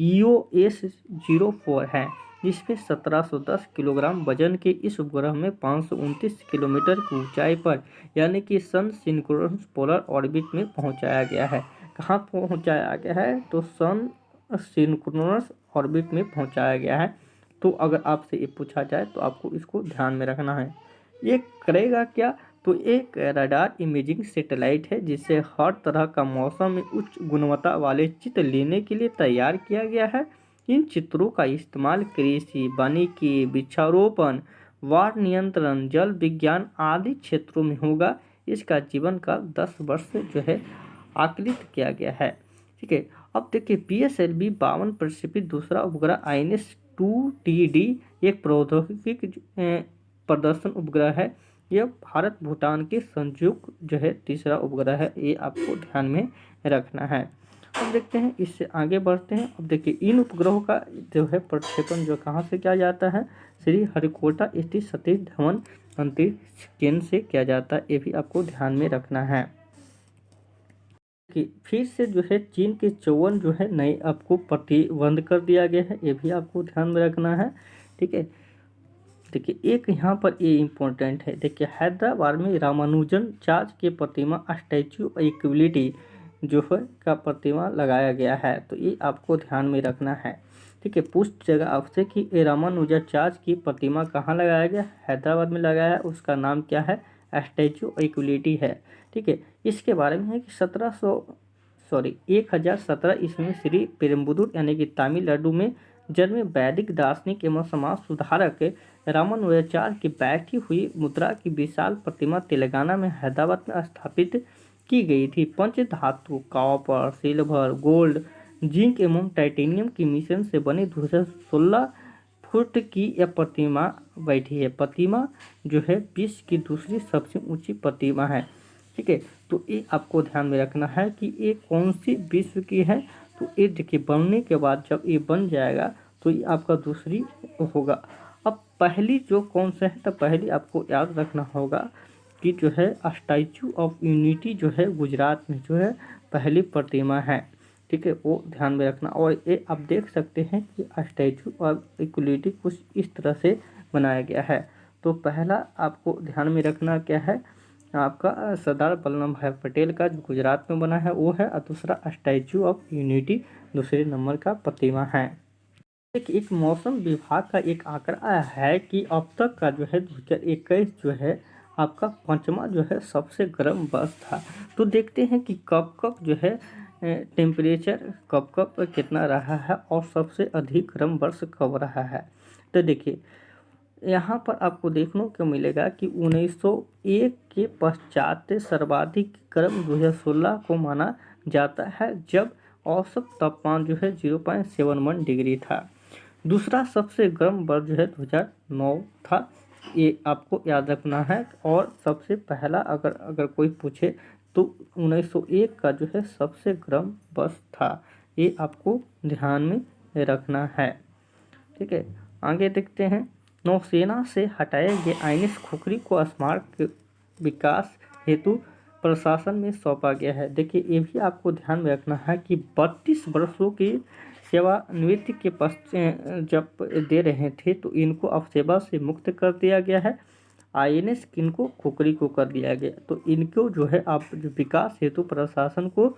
EOS-04 है। जिसमें 1710 किलोग्राम वजन के इस उपग्रह में 529 किलोमीटर की ऊंचाई पर यानी कि सन सिंक्रोनस पोलर ऑर्बिट में पहुंचाया गया है। कहाँ पहुंचाया गया है? तो सन सिंक्रोनस ऑर्बिट में पहुंचाया गया है। तो अगर आपसे ये पूछा जाए तो आपको इसको ध्यान में रखना है। ये करेगा क्या? तो एक रडार इमेजिंग सैटेलाइट है जिसे हर तरह का मौसम में उच्च गुणवत्ता वाले चित्र लेने के लिए तैयार किया गया है। इन चित्रों का इस्तेमाल कृषि, वानिकी, वृक्षारोपण, वार नियंत्रण, जल विज्ञान आदि क्षेत्रों में होगा। इसका जीवन काल 10 वर्ष जो है आकलित किया गया है। ठीक है, अब देखिए PSLV 52 प्रक्षेपित दूसरा उपग्रह INS-2TD एक प्रौद्योगिकी प्रदर्शन उपग्रह है। यह भारत भूटान के संयुक्त जो है तीसरा उपग्रह है, ये आपको ध्यान में रखना है। अब देखते हैं, इससे आगे बढ़ते हैं। अब देखिए इन उपग्रहों का जो है प्रक्षेपण जो कहाँ से किया जाता है? श्री हरिकोटा स्थित सतीश धवन अंतरिक्ष केंद्र से किया जाता है, ये भी आपको ध्यान में रखना है। कि फिर से जो है चीन के 54 जो है नए आपको प्रतिबंध कर दिया गया है, ये भी आपको ध्यान में रखना है। ठीक है, देखिए एक यहाँ पर ये इम्पोर्टेंट है। देखिए हैदराबाद में रामानुजनाचार्य की प्रतिमा स्टैचू ऑफ इक्वलिटी जो है का प्रतिमा लगाया गया है, तो ये आपको ध्यान में रखना है। ठीक है, पूछ जगह आपसे कि रामानुजाचार्य की प्रतिमा कहाँ लगाया गया? हैदराबाद में लगाया है, उसका नाम क्या है? स्टैचू ऑफ इक्वलिटी है। ठीक है, इसके बारे में है कि 1017 ईस्वी में श्री पेरुम्बदूर यानी कि तमिलनाडु में जन्मे वैदिक दार्शनिक एवं समाज सुधारक रामानुजाचार्य की बैठी हुई मुद्रा की विशाल प्रतिमा तेलंगाना में हैदराबाद में स्थापित की गई थी। पंच धातु कॉपर, सिल्वर, गोल्ड, जिंक एवं टाइटेनियम की मिश्रण से बनी 2016 फुट की यह प्रतिमा बैठी है। प्रतिमा जो है विश्व की दूसरी सबसे ऊंची प्रतिमा है। ठीक है, तो ये आपको ध्यान में रखना है कि ये कौन सी विश्व की है। तो ये देखिए बनने के बाद जब ये बन जाएगा तो ये आपका दूसरी होगा। अब पहली जो कौन सा है? तो पहली आपको याद रखना होगा कि जो है स्टैचू ऑफ यूनिटी जो है गुजरात में जो है पहली प्रतिमा है। ठीक है, वो ध्यान में रखना। और ये आप देख सकते हैं कि स्टैचू ऑफ इक्वलिटी कुछ इस तरह से बनाया गया है। तो पहला आपको ध्यान में रखना क्या है? आपका सरदार वल्लभ भाई पटेल का जो गुजरात में बना है वो है, और दूसरा स्टैचू ऑफ यूनिटी दूसरे नंबर का प्रतिमा है। एक मौसम विभाग का एक आंकड़ा आया है कि अब तक का जो है 2021 जो है आपका 5वां जो है सबसे गर्म वर्ष था। तो देखते हैं कि कब कब जो है टेम्परेचर कब कब कितना रहा है और सबसे अधिक गर्म वर्ष कब रहा है। तो देखिए यहाँ पर आपको देखने को मिलेगा कि 1901 के पश्चात सर्वाधिक गर्म 2016 को माना जाता है, जब औसत तापमान जो है 0.71 डिग्री था। दूसरा सबसे गर्म वर्ष जो है 2009 था, ये आपको याद रखना है। और सबसे पहला अगर कोई पूछे तो 1901 का जो है सबसे गर्म वर्ष था, ये आपको ध्यान में रखना है। ठीक है, आगे देखते हैं। नौसेना से हटाए गए INS खुखरी को स्मारक विकास हेतु प्रशासन में सौंपा गया है। देखिए ये भी आपको ध्यान में रखना है कि 32 वर्षों की सेवानिवृत्ति के पश्चात जब दे रहे थे तो इनको अब सेवा से मुक्त कर दिया गया है। INS किनको? खुखरी को कर दिया गया, तो इनको जो है आप जो विकास हेतु प्रशासन को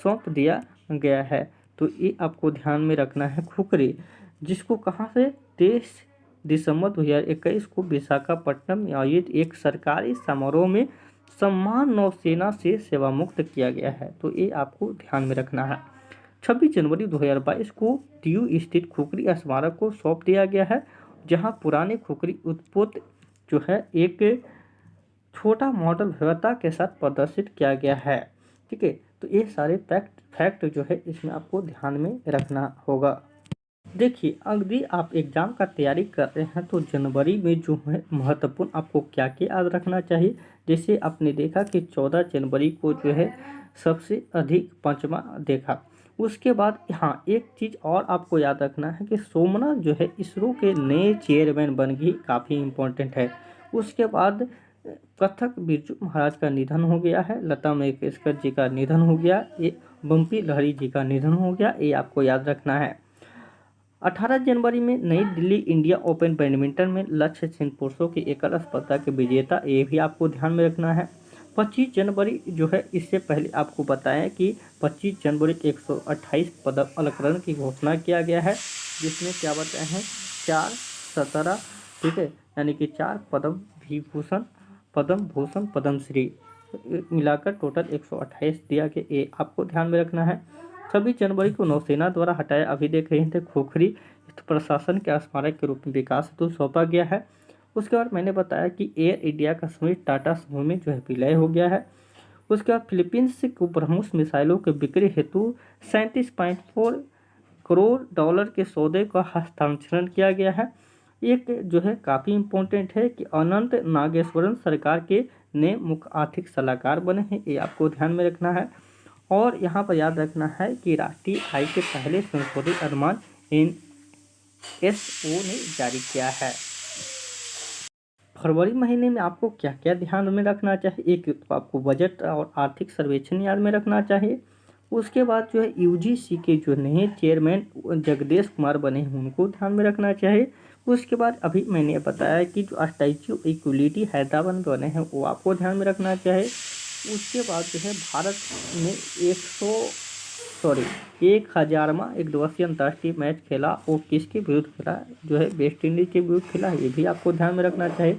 सौंप दिया गया है। तो ये आपको ध्यान में रखना है। खुखरी जिसको कहाँ से 23 दिसंबर 2021 को विशाखापट्टनम में आयोजित एक सरकारी समारोह में सम्मान नौसेना से सेवा मुक्त किया गया है। तो ये आपको ध्यान में रखना है। 26 जनवरी 2022 को दीव स्थित खुखरी स्मारक को सौंप दिया गया है, जहां पुराने खुखरी उत्पोत जो है एक छोटा मॉडल भव्यता के साथ प्रदर्शित किया गया है। ठीक है, तो ये सारे फैक्ट जो है इसमें आपको ध्यान में रखना होगा। देखिए, यदि आप एग्ज़ाम का तैयारी कर रहे हैं तो जनवरी में जो है महत्वपूर्ण आपको क्या क्या याद रखना चाहिए। जैसे आपने देखा कि 14 जनवरी को जो है सबसे अधिक पंचमा देखा। उसके बाद हाँ, एक चीज़ और आपको याद रखना है कि सोमनाथ जो है इसरो के नए चेयरमैन बन गई, काफ़ी इम्पोर्टेंट है। उसके बाद कथक बिरजू महाराज का निधन हो गया है, लता मंगेशकर जी का निधन हो गया, ये बम्पी लहरी जी का निधन हो गया, ये आपको याद रखना है। 18 जनवरी में नई दिल्ली इंडिया ओपन बैडमिंटन में लक्ष्य सेन पुरुषों की एकल स्पर्धा के विजेता, ये भी आपको ध्यान में रखना है। 25 जनवरी जो है इससे पहले आपको बताएं कि 25 जनवरी 128 पदम अलंकरण की घोषणा किया गया है, जिसमें क्या बताए हैं 4 17, ठीक है, यानी कि 4 पद्म विभूषण, पद्म भूषण, पद्मश्री मिलाकर टोटल 128 दिया गया, ये आपको ध्यान में रखना है। 26 जनवरी को नौसेना द्वारा हटाए अभी देख रहे थे खोखरी प्रशासन के स्मारक के रूप में विकास हेतु सौंपा गया है। उसके बाद मैंने बताया कि एयर इंडिया का समिट टाटा समूह में जो है विलय हो गया है। उसके बाद फिलीपींस से ब्रह्मोस मिसाइलों के बिक्री हेतु 37.4 करोड़ डॉलर के सौदे का हस्तांतरण किया गया है। एक जो है काफ़ी इम्पोर्टेंट है कि अनंत नागेश्वरन सरकार के नए मुख्य आर्थिक सलाहकार बने हैं, ये आपको ध्यान में रखना है। और यहाँ पर याद रखना है कि राष्ट्रीय आय के पहले संशोधित अनुमान NSO ने जारी किया है। फरवरी महीने में आपको क्या क्या ध्यान में रखना चाहिए, एक तो आपको बजट और आर्थिक सर्वेक्षण याद में रखना चाहिए। उसके बाद जो है UGC के जो नए चेयरमैन जगदेश कुमार बने हैं उनको ध्यान में रखना चाहिए। उसके बाद अभी मैंने बताया कि जो स्टैच्यू ऑफ यूनिटी हैदराबाद में बने हैं वो आपको ध्यान में रखना चाहिए। उसके बाद जो है भारत ने 1000वां एक दिवसीय अंतर्राष्ट्रीय मैच खेला, वो किसके विरुद्ध खेला, जो है वेस्ट इंडीज के विरुद्ध खेला, ये भी आपको ध्यान में रखना चाहिए।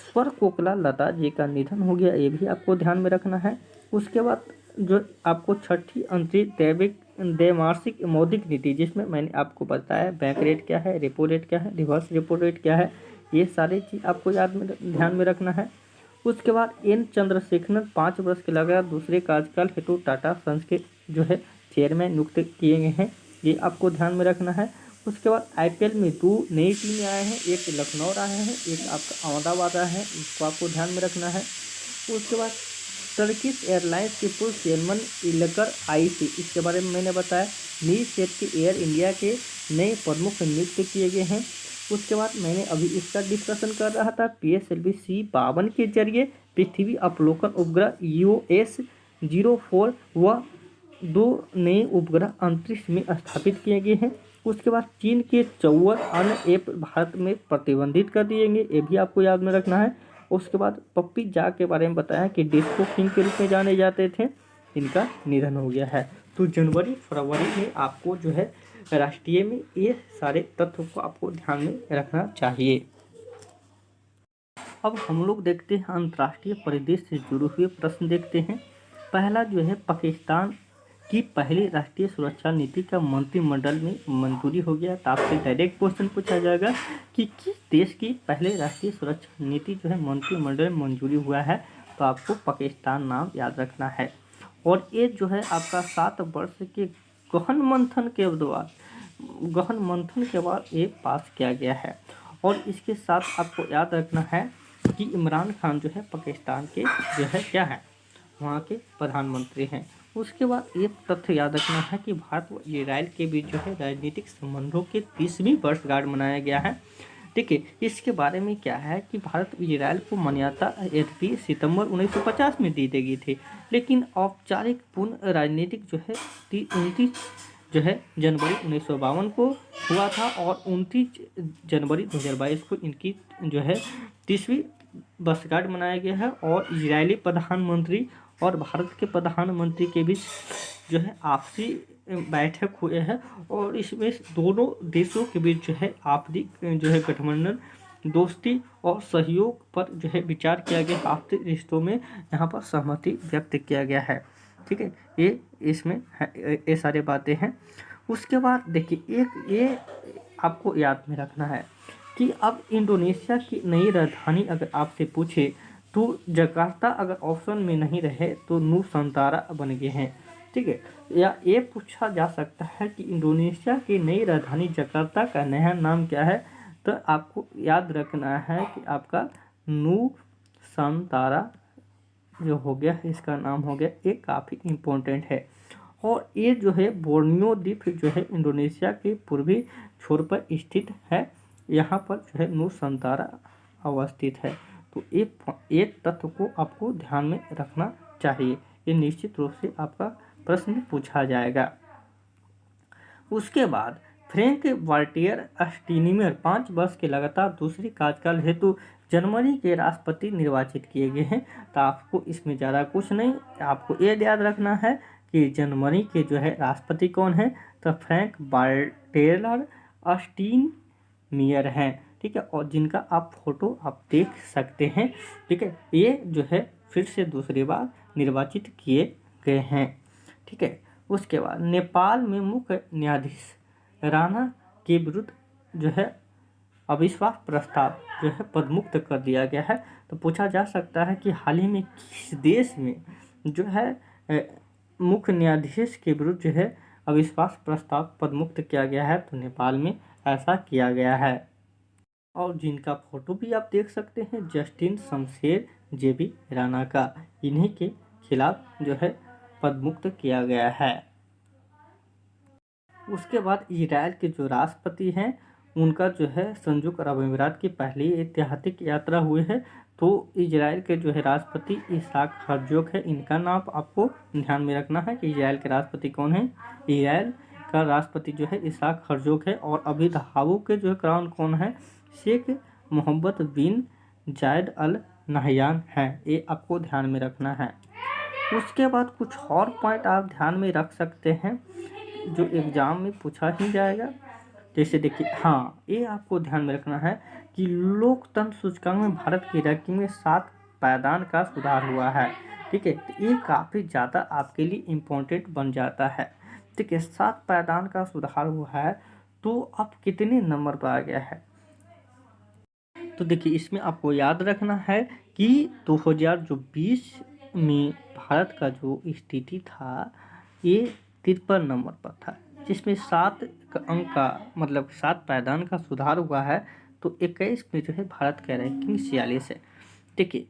स्वर कोकिला लता जी का निधन हो गया, ये भी आपको ध्यान में रखना है। उसके बाद जो आपको छठी अंतरिम द्वैमासिक मौद्रिक नीति, जिसमें मैंने आपको बताया बैंक रेट क्या है, रेपो रेट क्या है, रिवर्स रेपो रेट क्या है, ये सारी चीज़ आपको ध्यान में रखना है। उसके बाद N चंद्रशेखरन 5 वर्ष के लगातार दूसरे कार्यकाल हेतु टाटा सन्स के जो है चेयरमैन नियुक्त किए गए हैं, ये आपको ध्यान में रखना है। उसके बाद IPL में 2 नई टीमें आए हैं, एक लखनऊ आए हैं, एक आपका अहमदाबाद आए हैं, इसको आपको ध्यान में रखना है। उसके बाद टर्किश एयरलाइंस के पूर्व चेयरमैन इलकर आईसी, इसके बारे में मैंने बताया। नील सेट के एयर इंडिया के नए प्रमुख नियुक्त किए गए हैं। उसके बाद मैंने अभी इसका डिस्कशन कर रहा था PSLV C-52 के जरिए पृथ्वी अवलोकन उपग्रह EOS-04 व 2 नए उपग्रह अंतरिक्ष में स्थापित किए गए हैं। उसके बाद चीन के 54 अन्य ऐप भारत में प्रतिबंधित कर दिए गए, ये भी आपको याद में रखना है। उसके बाद पप्पी जा के बारे में बताया कि डिस्को किंग के रूप में जाने जाते थे, इनका निधन हो गया है। तो जनवरी फरवरी में आपको जो है राष्ट्रीय में ये सारे तत्व को आपको ध्यान में रखना चाहिए। अब हम लोग देखते हैं अंतर्राष्ट्रीय परिदृश्य से जुड़े हुए प्रश्न देखते हैं। पहला जो है पाकिस्तान की पहली राष्ट्रीय सुरक्षा नीति का मंत्रिमंडल में मंजूरी हो गया। तो आपसे डायरेक्ट क्वेश्चन पूछा जाएगा कि किस देश की पहले राष्ट्रीय सुरक्षा नीति जो है मंत्रिमंडल में मंजूरी हुआ है, तो आपको पाकिस्तान नाम याद रखना है। और ये जो है आपका 7 वर्ष के गहन मंथन के बाद ये पास किया गया है। और इसके साथ आपको याद रखना है कि इमरान खान जो है पाकिस्तान के जो है क्या है, वहाँ के प्रधानमंत्री हैं। उसके बाद ये तथ्य याद रखना है कि भारत व इजराइल के बीच जो है राजनीतिक संबंधों के 30वीं वर्षगांठ मनाया गया है। देखिए, इसके बारे में क्या है कि भारत इजराइल को मान्यता 31 सितंबर 1950 में दी गई थी, लेकिन औपचारिक पूर्ण राजनीतिक जो है 29 जो है जनवरी 1952 को हुआ था, और 29 जनवरी 2022 को इनकी जो है 30वीं वर्षगांठ मनाया गया है। और इजरायली प्रधानमंत्री और भारत के प्रधानमंत्री के बीच जो है आपसी बैठक हुए हैं और इसमें दोनों देशों के बीच जो है आपसी जो है गठबंधन, दोस्ती और सहयोग पर जो है विचार किया गया। आपसी रिश्तों में यहाँ पर सहमति व्यक्त किया गया है। ठीक है, ये इसमें ये सारी बातें हैं। उसके बाद देखिए एक ये आपको याद में रखना है कि अब इंडोनेशिया की नई राजधानी अगर आपसे पूछे तो जकार्ता अगर ऑप्शन में नहीं रहे तो नूसंतारा बन गए हैं। ठीक है, या ये पूछा जा सकता है कि इंडोनेशिया की नई राजधानी जकार्ता का नया नाम क्या है, तो आपको याद रखना है कि आपका नूसंतारा जो हो गया इसका नाम हो गया, ये काफ़ी इम्पोर्टेंट है। और ये जो है बोर्नियो द्वीप जो है इंडोनेशिया के पूर्वी छोर पर स्थित है, यहाँ पर जो है नूसंतारा अवस्थित है। तो एक तथ्य को आपको ध्यान में रखना चाहिए, ये निश्चित रूप से आपका प्रश्न पूछा जाएगा। उसके बाद फ्रैंक वाल्टियर स्टीनमेयर 5 वर्ष के लगातार दूसरी कार्यकाल हेतु जर्मनी के राष्ट्रपति निर्वाचित किए गए हैं। तो आपको इसमें ज़्यादा कुछ नहीं, आपको ये याद रखना है कि जर्मनी के जो है राष्ट्रपति कौन है, तो फ्रैंक वाल्टेर स्टीनमेयर हैं। ठीक है, और जिनका आप फोटो आप देख सकते हैं। ठीक है, ये जो है फिर से दूसरी बार निर्वाचित किए गए हैं। ठीक है, उसके बाद नेपाल में मुख्य न्यायाधीश राणा के विरुद्ध जो है अविश्वास प्रस्ताव जो है पदमुक्त कर दिया गया है। तो पूछा जा सकता है कि हाल ही में किस देश में जो है मुख्य न्यायाधीश के विरुद्ध जो है अविश्वास प्रस्ताव पदमुक्त किया गया है, तो नेपाल में ऐसा किया गया है। और जिनका फोटो भी आप देख सकते हैं, जस्टिन शमशेर जेबी राणा का, इन्हीं के खिलाफ जो है पदमुक्त किया गया है। उसके बाद इजराइल के जो राष्ट्रपति हैं उनका जो है संयुक्त अरब अमीरात की पहली ऐतिहासिक यात्रा हुई है। तो इजराइल के जो है राष्ट्रपति इसाक हर्जोग है, इनका नाम आपको ध्यान में रखना है कि इजराइल के राष्ट्रपति कौन है। इजराइल का राष्ट्रपति जो है इसाक हर्जोग है। और अभी धाबू के जो है क्राउन कौन है, शेख मोहम्मद बिन जायद अल नहयान है, ये आपको ध्यान में रखना है। उसके बाद कुछ और पॉइंट आप ध्यान में रख सकते हैं जो एग्ज़ाम में पूछा ही जाएगा। जैसे देखिए, हाँ, ये आपको ध्यान में रखना है कि लोकतंत्र सूचकांक में भारत की रैंकिंग में 7 पायदान का सुधार हुआ है। ठीक है, तो ये काफ़ी ज़्यादा आपके लिए इम्पोर्टेंट बन जाता है। ठीक है, 7 पायदान का सुधार हुआ है, तो अब कितने नंबर पर आ गया है। तो देखिए इसमें आपको याद रखना है कि 2020 में भारत का जो स्थिति था ये 53 नंबर पर था, जिसमें 7 अंक का मतलब 7 पायदान का सुधार हुआ है। तो 21 में जो है भारत का रैंकिंग 46 है। देखिए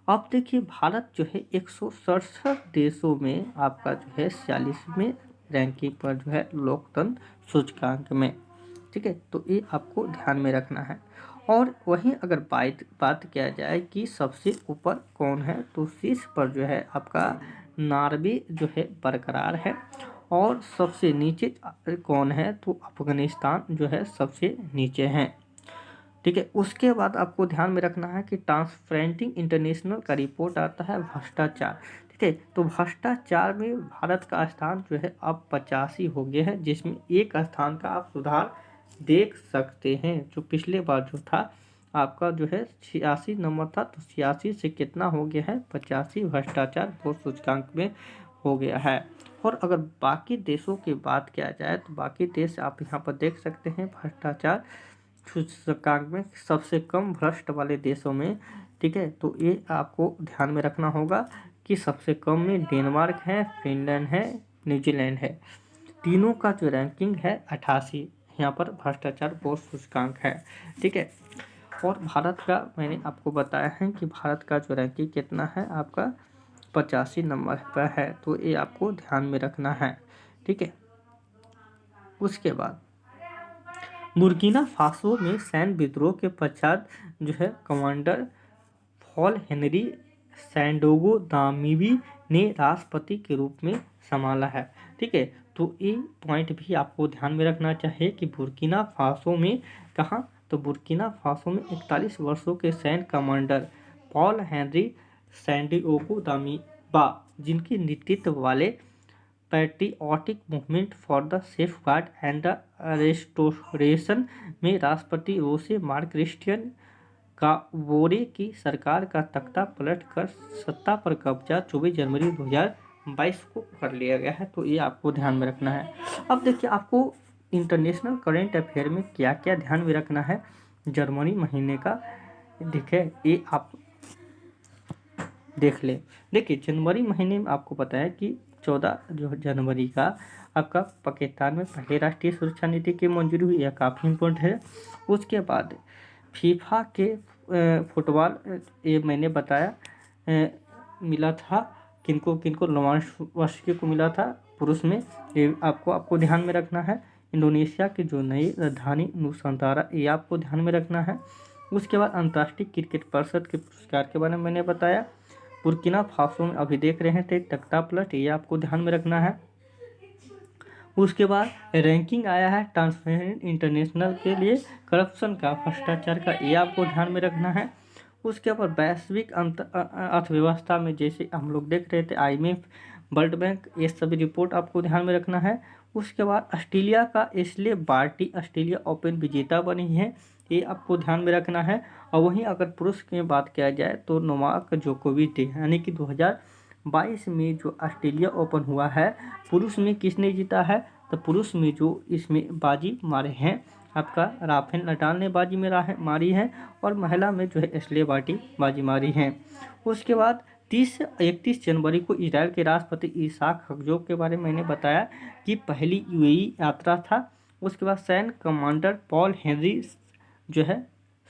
अब देखिए भारत जो है 167 देशों में आपका जो है 46वें रैंकिंग पर जो है लोकतंत्र सूचकांक में। ठीक है, तो ये आपको ध्यान में रखना है। और वहीं अगर बात किया जाए कि सबसे ऊपर कौन है, तो शीर्ष पर जो है आपका नॉर्वे जो है बरकरार है। और सबसे नीचे कौन है, तो अफगानिस्तान जो है सबसे नीचे हैं। ठीक है, उसके बाद आपको ध्यान में रखना है कि ट्रांसपेरेंसी इंटरनेशनल का रिपोर्ट आता है भ्रष्टाचार। ठीक है, तो भ्रष्टाचार में भारत का स्थान जो है अब 85 हो गया है, जिसमें एक स्थान का आप सुधार देख सकते हैं। जो पिछले बार जो था आपका जो है 86 नंबर था, तो 86 से कितना हो गया है, 85 भ्रष्टाचार बोर्ड सूचकांक में हो गया है। और अगर बाकी देशों की बात किया जाए तो बाकी देश आप यहाँ पर देख सकते हैं भ्रष्टाचार सूचकांक में सबसे कम भ्रष्ट वाले देशों में। ठीक है, तो ये आपको ध्यान में रखना होगा कि सबसे कम में डेनमार्क है, फिनलैंड है, न्यूजीलैंड है। तीनों का जो रैंकिंग है 88 यहाँ पर भ्रष्टाचार बोर्ड सूचकांक है। ठीक है, और भारत का मैंने आपको बताया है कि भारत का जो रैंकिंग कितना है आपका 85 नंबर पर है, तो ये आपको ध्यान में रखना है। ठीक है, उसके बाद बुर्किना फासो में सैन्य विद्रोह के पश्चात जो है कमांडर पॉल हेनरी सैंडोगो दामिबी ने राष्ट्रपति के रूप में संभाला है। ठीक है, तो ये पॉइंट भी आपको ध्यान में रखना चाहिए कि बुर्किना फासो में कहाँ, तो बुर्किना फासो में 41 वर्षों के सैन्य कमांडर पॉल हेनरी सैंडिओगो दामिबा जिनके नेतृत्व वाले patriotic movement for the safeguard and the restoration में राष्ट्रपति रोसे मार्क क्रिस्टियन काबोरे की सरकार का तख्ता पलट कर सत्ता पर कब्जा 24 जनवरी 2022 को कर लिया गया है। तो ये आपको ध्यान में रखना है। अब देखिए आपको इंटरनेशनल करेंट अफेयर में क्या क्या ध्यान में रखना है जर्मनी महीने का, देखिए ये आप देख ले। देखिए जनवरी महीने में आपको पता है कि 14 जो जनवरी का आपका पाकिस्तान में पहले राष्ट्रीय सुरक्षा नीति की मंजूरी हुई, यह काफ़ी इम्पोर्टेंट है। उसके बाद फीफा के फुटबॉल ये मैंने बताया मिला था किनको किनको, लेवांडोव्स्की को मिला था पुरुष में, ये आपको ध्यान में रखना है। इंडोनेशिया की जो नई राजधानी नुसांतारा, ये आपको ध्यान में रखना है। उसके बाद अंतर्राष्ट्रीय क्रिकेट परिषद के पुरस्कार के बारे में मैंने बताया। बुर्किना फासो में अभी देख रहे थे तख्ता पलट, ये आपको ध्यान में रखना है। उसके बाद रैंकिंग आया है ट्रांसपेरेंसी इंटरनेशनल के लिए करप्शन का, भ्रष्टाचार का, ये आपको ध्यान में रखना है। उसके बाद वैश्विक अर्थव्यवस्था में जैसे हम लोग देख रहे थे IMF, वर्ल्ड बैंक, ये सभी रिपोर्ट आपको ध्यान में रखना है। उसके बाद ऑस्ट्रेलिया का एशले बार्टी ऑस्ट्रेलिया ओपन विजेता बनी है, ये आपको ध्यान में रखना है। और वहीं अगर पुरुष की बात किया जाए तो नोवाक जोकोविच, यानी कि 2022 में जो ऑस्ट्रेलिया ओपन हुआ है पुरुष में किसने जीता है, तो पुरुष में जो इसमें बाजी मारे हैं आपका राफेल नडाल ने बाजी में मारी है, और महिला में जो है एशले बार्टी बाजी मारी है। उसके बाद 31 जनवरी को इजराइल के राष्ट्रपति इसहाक हेर्ज़ोग के बारे में मैंने बताया कि पहली UAE यात्रा था। उसके बाद सैन्य कमांडर पॉल हेनरी जो है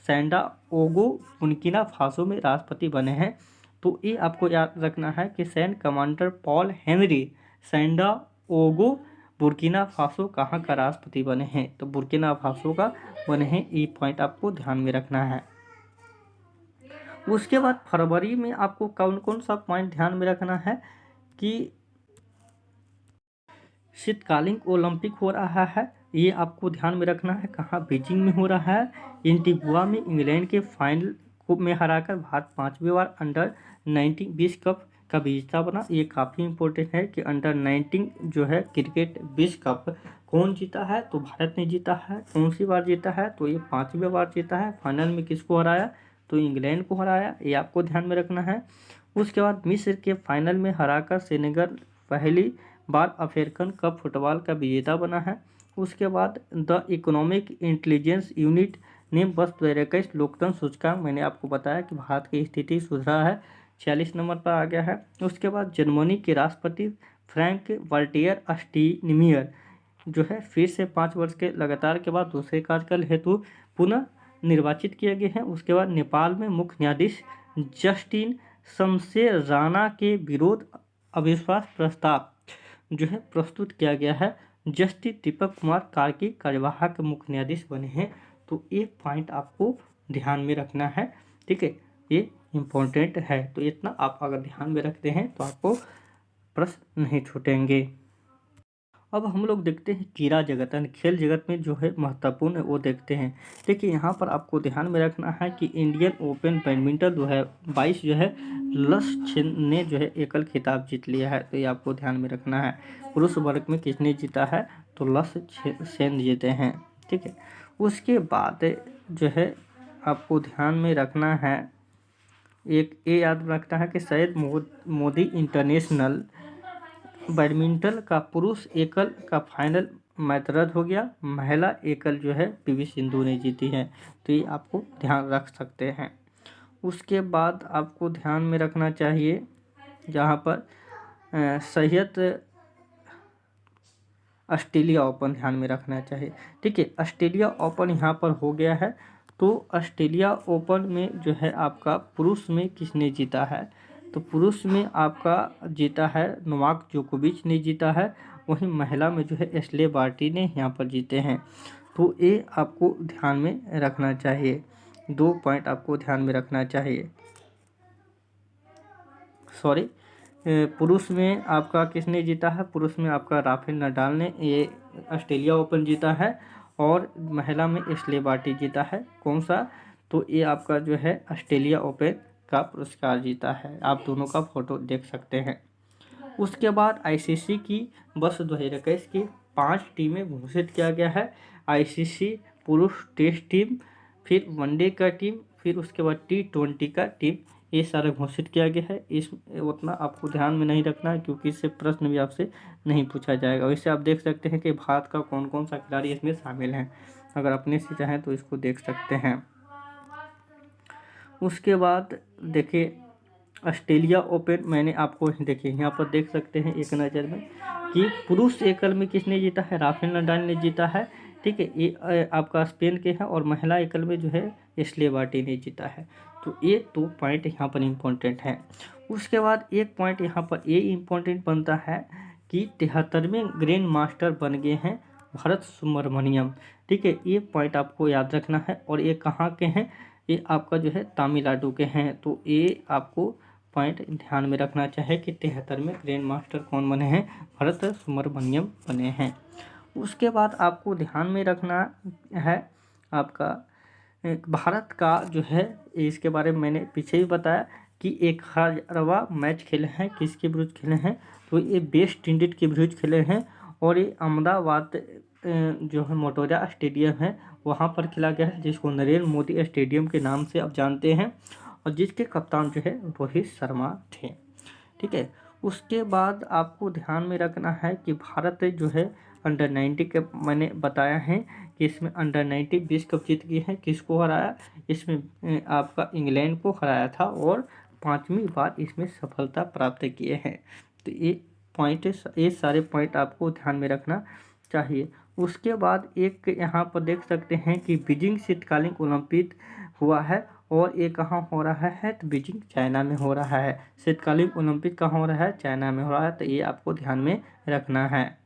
सैंडाओगो बुर्किना फासो में राष्ट्रपति बने हैं। तो ये आपको याद रखना है कि सैन्य commander Paul Henri Sandaogo Burkina Faso कहाँ का राष्ट्रपति बने हैं, तो बुर्किना फासो का बने हैं, ये पॉइंट आपको ध्यान में रखना है। उसके बाद फरवरी में आपको कौन कौन सा पॉइंट ध्यान में रखना है कि शीतकालीन ओलंपिक हो रहा है, ये आपको ध्यान में रखना है। कहाँ, बीजिंग में हो रहा है। एंटीगुआ में इंग्लैंड के फाइनल में हराकर भारत 5वीं बार अंडर 19 विश्व कप का विजेता बना। ये काफ़ी इम्पोर्टेंट है कि अंडर 19 जो है क्रिकेट विश्व कप कौन जीता है, तो भारत ने जीता है। कौन सी बार जीता है, तो ये 5वीं बार जीता है। फाइनल में किसको हराया, तो इंग्लैंड को हराया, ये आपको ध्यान में रखना है। उसके बाद मिस्र के फाइनल में हराकर सेनेगल पहली बार अफ्रीकन कप फुटबॉल का विजेता बना है। उसके बाद द इकोनॉमिक इंटेलिजेंस यूनिट ने वर्ष 2021 लोकतंत्र सूचकांक, मैंने आपको बताया कि भारत की स्थिति सुधरा है, 46 नंबर पर आ गया है। उसके बाद जर्मनी के राष्ट्रपति फ्रैंक वाल्टर स्टाइनमायर जो है फिर से 5 वर्ष के लगातार के बाद दूसरे कार्यकाल हेतु पुनः निर्वाचित किए गए हैं। उसके बाद नेपाल में मुख्य न्यायाधीश जस्टिन शमशेर राणा के विरोध अविश्वास प्रस्ताव जो है प्रस्तुत किया गया है। जस्टिस दीपक कुमार कार्की कार्यवाहक मुख्य न्यायाधीश बने हैं। तो ये पॉइंट आपको ध्यान में रखना है, ठीक है, ये इम्पोर्टेंट है। तो इतना आप अगर ध्यान में रखते हैं तो आपको प्रश्न नहीं छूटेंगे। अब हम लोग देखते हैं क्रीड़ा जगत यानी खेल जगत में जो है महत्वपूर्ण है वो देखते हैं। देखिए यहाँ पर आपको ध्यान में रखना है कि इंडियन ओपन बैडमिंटन 2022 जो है लक्ष्य सेन ने जो है एकल खिताब जीत लिया है, तो ये आपको ध्यान में रखना है। पुरुष वर्ग में किसने जीता है, तो लक्ष्य सेन जीते हैं, ठीक है। उसके बाद जो है आपको ध्यान में रखना है, एक ये याद रखना है कि सैयद मोदी इंटरनेशनल बैडमिंटन का पुरुष एकल का फाइनल मैच रद्द हो गया, महिला एकल जो है PV सिंधु ने जीती है, तो ये आपको ध्यान रख सकते हैं। उसके बाद आपको ध्यान में रखना चाहिए जहाँ पर सैयद ऑस्ट्रेलिया ओपन ध्यान में रखना चाहिए, ठीक है। ऑस्ट्रेलिया ओपन यहाँ पर हो गया है, तो ऑस्ट्रेलिया ओपन में जो है आपका पुरुष में किसने जीता है, तो पुरुष में आपका जीता है नोवाक जोकोविच ने जीता है। वहीं महिला में जो है एशले बार्टी ने यहाँ पर जीते हैं, तो ये आपको ध्यान में रखना चाहिए। 2 पॉइंट आपको ध्यान में रखना चाहिए। सॉरी, पुरुष में आपका किसने जीता है, पुरुष में आपका राफेल नडाल ने ये ऑस्ट्रेलिया ओपन जीता है, और महिला में एशले बार्टी जीता है। कौन सा, तो ये आपका जो है ऑस्ट्रेलिया ओपन का पुरस्कार जीता है। आप दोनों का फोटो देख सकते हैं। उसके बाद आईसीसी की वर्ष 2021 की 5 टीमें घोषित किया गया है। आईसीसी पुरुष टेस्ट टीम, फिर वनडे का टीम, फिर उसके बाद T20 का टीम, ये सारा घोषित किया गया है। इस उतना आपको ध्यान में नहीं रखना है क्योंकि इससे प्रश्न भी आपसे नहीं पूछा जाएगा। वैसे आप देख सकते हैं कि भारत का कौन कौन सा खिलाड़ी इसमें शामिल हैं, अगर अपने से चाहें तो इसको देख सकते हैं। उसके बाद देखिए ऑस्ट्रेलिया ओपन, मैंने आपको देखिए यहाँ पर देख सकते हैं एक नज़र में कि पुरुष एकल में किसने जीता है, राफेल नडाल ने जीता है। ठीक है, ये आपका स्पेन के हैं। और महिला एकल में जो है एशले बार्टी ने जीता है। तो ये 2 पॉइंट यहाँ पर इम्पोर्टेंट हैं। उसके बाद एक पॉइंट यहाँ पर ये इम्पोर्टेंट बनता है कि 73वें ग्रैंड मास्टर बन गए हैं भरत सुब्रमण्यम। ठीक है, ये पॉइंट आपको याद रखना है। और ये कहाँ के हैं, ये आपका जो है तमिलनाडु के हैं। तो ये आपको पॉइंट ध्यान में रखना चाहिए कि 73वें ग्रैंड मास्टर कौन बने हैं, भरत सुब्रमण्यम बने हैं। उसके बाद आपको ध्यान में रखना है आपका भारत का जो है, इसके बारे में मैंने पीछे भी बताया कि 1000वां मैच खेले हैं, किसके विरुद्ध खेले हैं, तो ये वेस्ट इंडीज के विरुद्ध खेले हैं। और ये अहमदाबाद जो है मोटेरा स्टेडियम है वहाँ पर खेला गया है, जिसको नरेंद्र मोदी स्टेडियम के नाम से आप जानते हैं, और जिसके कप्तान जो है रोहित शर्मा थे। ठीक है, उसके बाद आपको ध्यान में रखना है कि भारत जो है अंडर 90 के, मैंने बताया है कि इसमें अंडर 90 20 कप जीत गए हैं। किसको हराया, इसमें आपका इंग्लैंड को हराया था और 5वीं बार इसमें सफलता प्राप्त किए हैं। तो ये सारे पॉइंट आपको ध्यान में रखना चाहिए। उसके बाद एक यहाँ पर देख सकते हैं कि बीजिंग शीतकालीन ओलंपिक हुआ है, और ये कहाँ हो रहा है, तो बीजिंग चाइना में हो रहा है। शीतकालीन ओलंपिक कहाँ हो रहा है, चाइना में हो रहा है। तो ये आपको ध्यान में रखना है।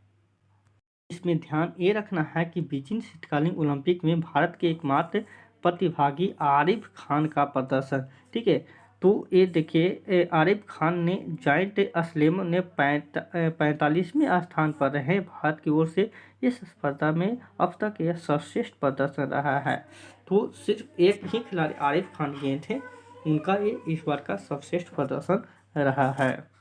इसमें ध्यान ये रखना है कि बीजिंग शीतकालीन ओलंपिक में भारत के एकमात्र प्रतिभागी आरिफ खान का प्रदर्शन। ठीक है, तो ये देखिए आरिफ खान ने जॉइंट स्लैम ने 45वें स्थान पर रहे भारत की ओर से। इस स्पर्धा में अब तक यह सर्वश्रेष्ठ प्रदर्शन रहा है। तो सिर्फ एक ही खिलाड़ी आरिफ खान गए थे, उनका ये इस बार का सर्वश्रेष्ठ प्रदर्शन रहा है।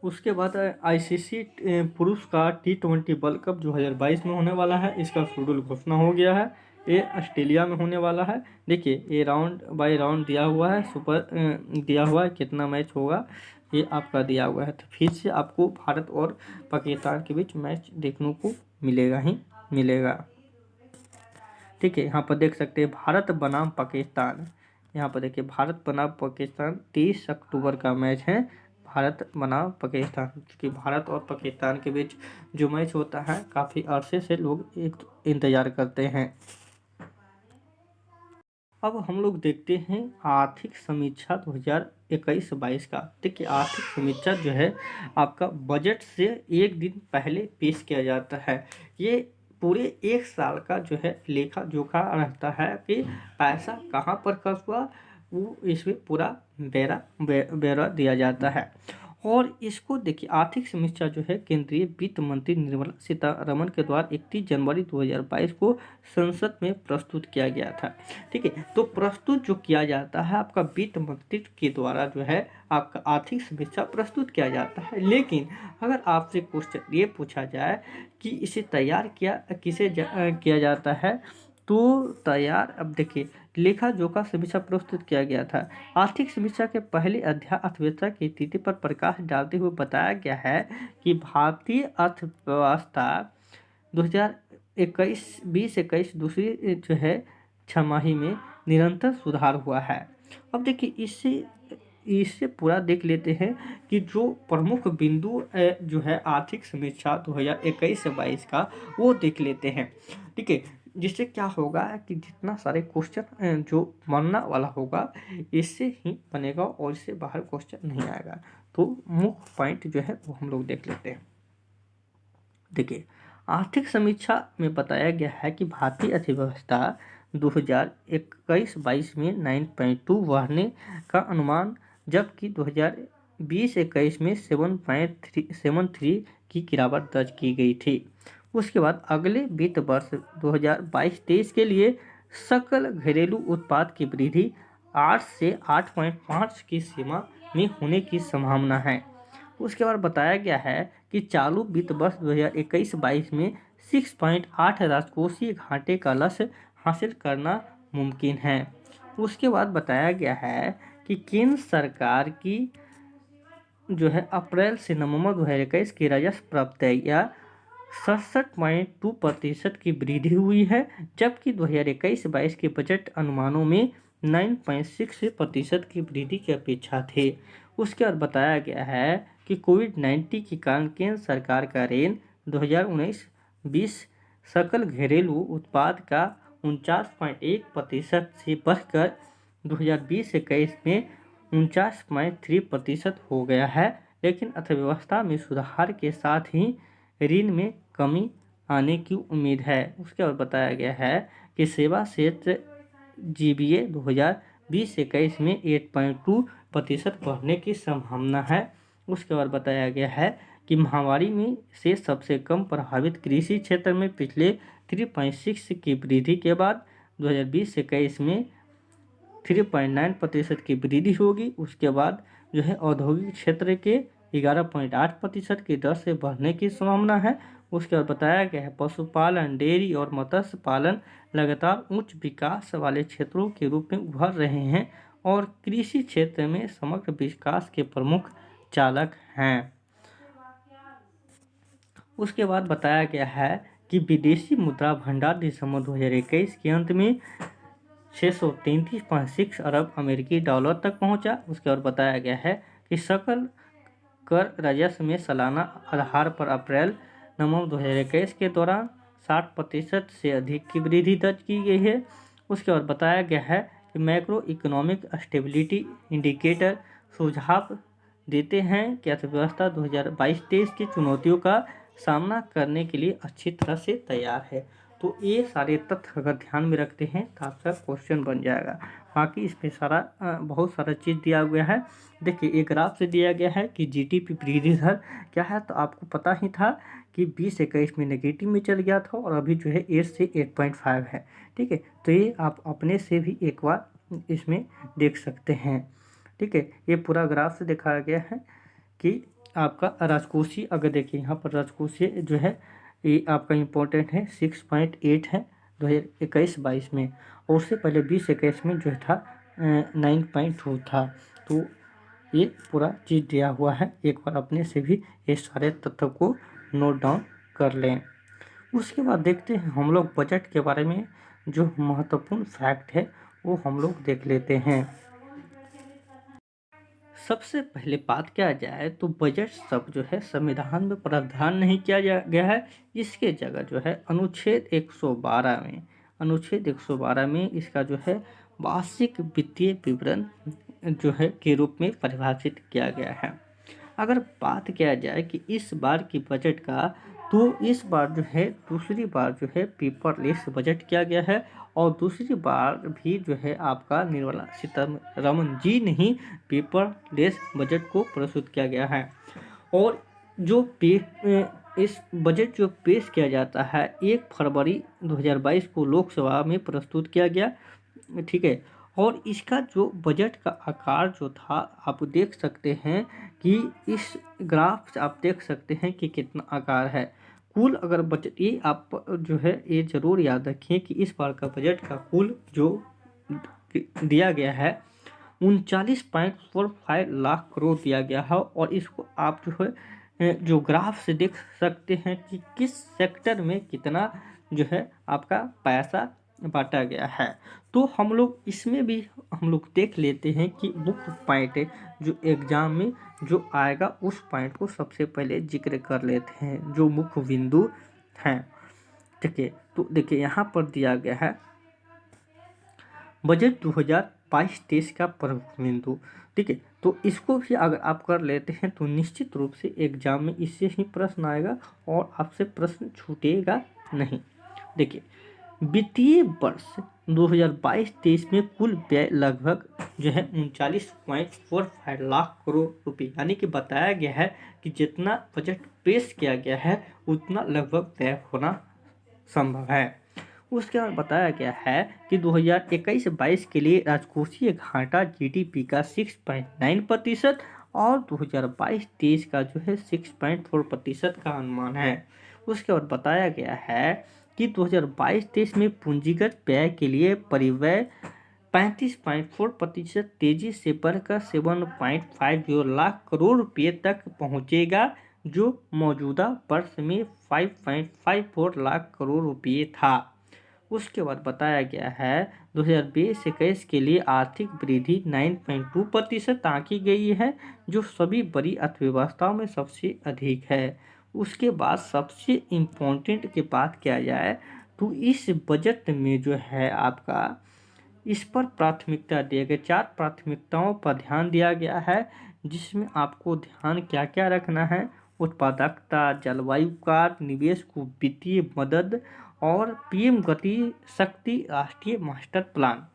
उसके बाद आईसीसी पुरुष का T20 वर्ल्ड कप 2022 में होने वाला है। इसका शेड्यूल घोषणा हो गया है। ये ऑस्ट्रेलिया में होने वाला है। देखिए ये राउंड बाय राउंड दिया हुआ है, दिया हुआ है कितना मैच होगा ये आपका दिया हुआ है। तो फिर से आपको भारत और पाकिस्तान के बीच मैच देखने को मिलेगा ही मिलेगा। ठीक है, यहाँ पर देख सकते हैं भारत बनाम पाकिस्तान। यहाँ पर देखिए भारत बनाम पाकिस्तान 30 अक्टूबर का मैच है, भारत बनाम पाकिस्तान। क्योंकि भारत और पाकिस्तान के बीच जो मैच होता है काफ़ी अरसे से लोग इंतज़ार करते हैं। अब हम लोग देखते हैं आर्थिक समीक्षा 2021-22 का। देखिए आर्थिक समीक्षा जो है आपका बजट से एक दिन पहले पेश किया जाता है। ये पूरे एक साल का जो है लेखा जोखा रहता है कि पैसा कहाँ पर खर्च हुआ, वो इसमें पूरा ब्यौरा दिया जाता है। और इसको देखिए आर्थिक समीक्षा जो है केंद्रीय वित्त मंत्री निर्मला सीतारमण के द्वारा 31 जनवरी 2022 को संसद में प्रस्तुत किया गया था। ठीक है, तो प्रस्तुत जो किया जाता है आपका वित्त मंत्री के द्वारा जो है आपका आर्थिक समीक्षा प्रस्तुत किया जाता है। लेकिन अगर आपसे क्वेश्चन ये पूछा जाए कि इसे तैयार किया जाता है, तो तैयार, अब देखिए लेखा जोखा समीक्षा प्रस्तुत किया गया था। आर्थिक समीक्षा के पहले अध्याय अर्थव्यवस्था की स्थिति पर प्रकाश डालते हुए बताया गया है कि भारतीय अर्थव्यवस्था 2021-20 दूसरी जो है छमाही में निरंतर सुधार हुआ है। अब देखिए इससे पूरा देख लेते हैं कि जो प्रमुख बिंदु जो है आर्थिक समीक्षा 2021-22 का वो देख लेते हैं। ठीक है, जिससे क्या होगा कि जितना सारे क्वेश्चन जो बनना वाला होगा इससे ही बनेगा और इससे बाहर क्वेश्चन नहीं आएगा। तो मुख्य पॉइंट जो है वो हम लोग देख लेते हैं। देखिए आर्थिक समीक्षा में बताया गया है कि भारतीय अर्थव्यवस्था 2021-22 में 9.2 बढ़ने का अनुमान, जबकि 2020-21 में 7.73 की गिरावट दर्ज की गई थी। उसके बाद अगले वित्त वर्ष 2022-23 के लिए सकल घरेलू उत्पाद की वृद्धि 8 से 8.5 की सीमा में होने की संभावना है। उसके बाद बताया गया है कि चालू वित्त वर्ष 2021-22 में 6.8 राजकोषीय घाटे का लक्ष्य हासिल करना मुमकिन है। उसके बाद बताया गया है कि केंद्र सरकार की जो है अप्रैल से नवंबर 2021 की राजस्व प्राप्तियां 67.2% की वृद्धि हुई है, जबकि 2021-22 के बजट अनुमानों में 9.6% की वृद्धि की अपेक्षा थी। उसके बाद बताया गया है कि कोविड-19 के कारण केंद्र सरकार का ऋण 2019-20 सकल घरेलू उत्पाद का 49.1% से बढ़कर 2020-21 में 49.3% हो गया है, लेकिन अर्थव्यवस्था में सुधार के साथ ही ऋण में कमी आने की उम्मीद है। उसके बाद बताया गया है कि सेवा क्षेत्र जीबीए 2020-21 में 8.2% बढ़ने की संभावना है। उसके बाद बताया गया है कि महामारी में से सबसे कम प्रभावित कृषि क्षेत्र में पिछले 3.6 की वृद्धि के बाद 2020-21 में 3.9% की वृद्धि होगी। उसके बाद जो है औद्योगिक क्षेत्र के 11.8% की दर से बढ़ने की संभावना है। उसके बाद बताया गया है पशुपालन, डेयरी और मत्स्य पालन लगातार उच्च विकास वाले क्षेत्रों के रूप में उभर रहे हैं और कृषि क्षेत्र में समग्र विकास के प्रमुख चालक हैं। उसके बाद बताया गया है कि विदेशी मुद्रा भंडार दिसंबर 2021 के अंत में 633.6 अरब अमेरिकी डॉलर तक पहुंचा। उसके बाद बताया गया है कि सकल कर राजस्व में सालाना आधार पर अप्रैल-नवंबर 2021 के दौरान 60% से अधिक की वृद्धि दर्ज की गई है। उसके बाद बताया गया है कि मैक्रो इकोनॉमिक स्टेबिलिटी इंडिकेटर सुझाव देते हैं कि अर्थव्यवस्था 2022-23 की चुनौतियों का सामना करने के लिए अच्छी तरह से तैयार है। तो ये सारे तथ्य अगर ध्यान में रखते हैं तो आपका क्वेश्चन बन जाएगा। बाकी इसमें बहुत सारा चीज़ दिया गया है। देखिए एक ग्राफ से दिया गया है कि जीडीपी वृद्धि दर क्या है, तो आपको पता ही था कि 20-21 में नेगेटिव में चल गया था और अभी जो है 8 से 8.5 है। ठीक है, तो ये आप अपने से भी एक बार इसमें देख सकते हैं। ठीक है, ये पूरा ग्राफ से दिखाया गया है कि आपका राजकोषीय, अगर देखिए यहाँ पर राजकोषीय जो है ये आपका इम्पोर्टेंट है 6.8 है 2021-22 में, और उससे पहले 20-21 में जो था 9.2 था। तो ये पूरा चीज़ दिया हुआ है, एक बार अपने से भी ये सारे तथ्यों को नोट डाउन कर लें। उसके बाद देखते हैं हम लोग बजट के बारे में, जो महत्वपूर्ण फैक्ट है वो हम लोग देख लेते हैं। सबसे पहले बात किया जाए तो बजट सब जो है संविधान में प्रावधान नहीं किया गया है। इसके जगह जो है अनुच्छेद 112 में इसका जो है वार्षिक वित्तीय विवरण जो है के रूप में परिभाषित किया गया है। अगर बात किया जाए कि इस बार की बजट का, तो इस बार जो है दूसरी बार जो है पेपरलेस बजट किया गया है और दूसरी बार भी जो है आपका निर्मला सीतारमण जी ने ही पेपरलेस बजट को प्रस्तुत किया गया है। और जो इस बजट जो पेश किया जाता है 1 फरवरी 2022 को लोकसभा में प्रस्तुत किया गया। ठीक है, और इसका जो बजट का आकार जो था आप देख सकते हैं कि इस ग्राफ से आप देख सकते हैं कि कितना आकार है। कुल अगर बजट, ये आप जो है ये ज़रूर याद रखिए कि इस बार का बजट का कुल जो दिया गया है 39.45 लाख करोड़ दिया गया है। और इसको आप जो है जो ग्राफ से देख सकते हैं कि किस सेक्टर में कितना जो है आपका पैसा बांटा गया है। तो हम लोग इसमें भी हम लोग देख लेते हैं कि मुख्य पॉइंट जो एग्जाम में जो आएगा उस पॉइंट को सबसे पहले जिक्र कर लेते हैं, जो मुख्य बिंदु हैं। ठीक है, तो देखिए यहाँ पर दिया गया है बजट 2022-23 का प्रमुख बिंदु। ठीक है, तो इसको भी अगर आप कर लेते हैं तो निश्चित रूप से एग्जाम में इससे ही प्रश्न आएगा और आपसे प्रश्न छूटेगा नहीं। देखिए वित्तीय वर्ष 2022-23 में कुल व्यय लगभग जो है 39.45 लाख करोड़ रुपए, यानी कि बताया गया है कि जितना बजट पेश किया गया है उतना लगभग व्यय होना संभव है। उसके बाद बताया गया है कि 2021-22 के लिए राजकोषीय घाटा जीडीपी का 6.9% और 2022-23 का जो है 6.4% का अनुमान है। उसके बाद बताया गया है कि 2022-23 में पूंजीगत व्यय के लिए परिव्यय 35.4% तेजी से बढ़कर 7.50 लाख करोड़ रुपये तक पहुंचेगा, जो मौजूदा वर्ष में 5.54 लाख करोड़ रुपये था। उसके बाद बताया गया है 2020-21 के लिए आर्थिक वृद्धि 9.2% आंकी गई है, जो सभी बड़ी अर्थव्यवस्थाओं में सबसे अधिक है। उसके बाद सबसे इम्पोर्टेंट की बात किया जाए तो इस बजट में जो है आपका इस पर प्राथमिकता दिए गए 4 प्राथमिकताओं पर ध्यान दिया गया है, जिसमें आपको ध्यान क्या क्या रखना है। उत्पादकता, जलवायु कार्य, निवेश को वित्तीय मदद और पीएम गति शक्ति राष्ट्रीय मास्टर प्लान।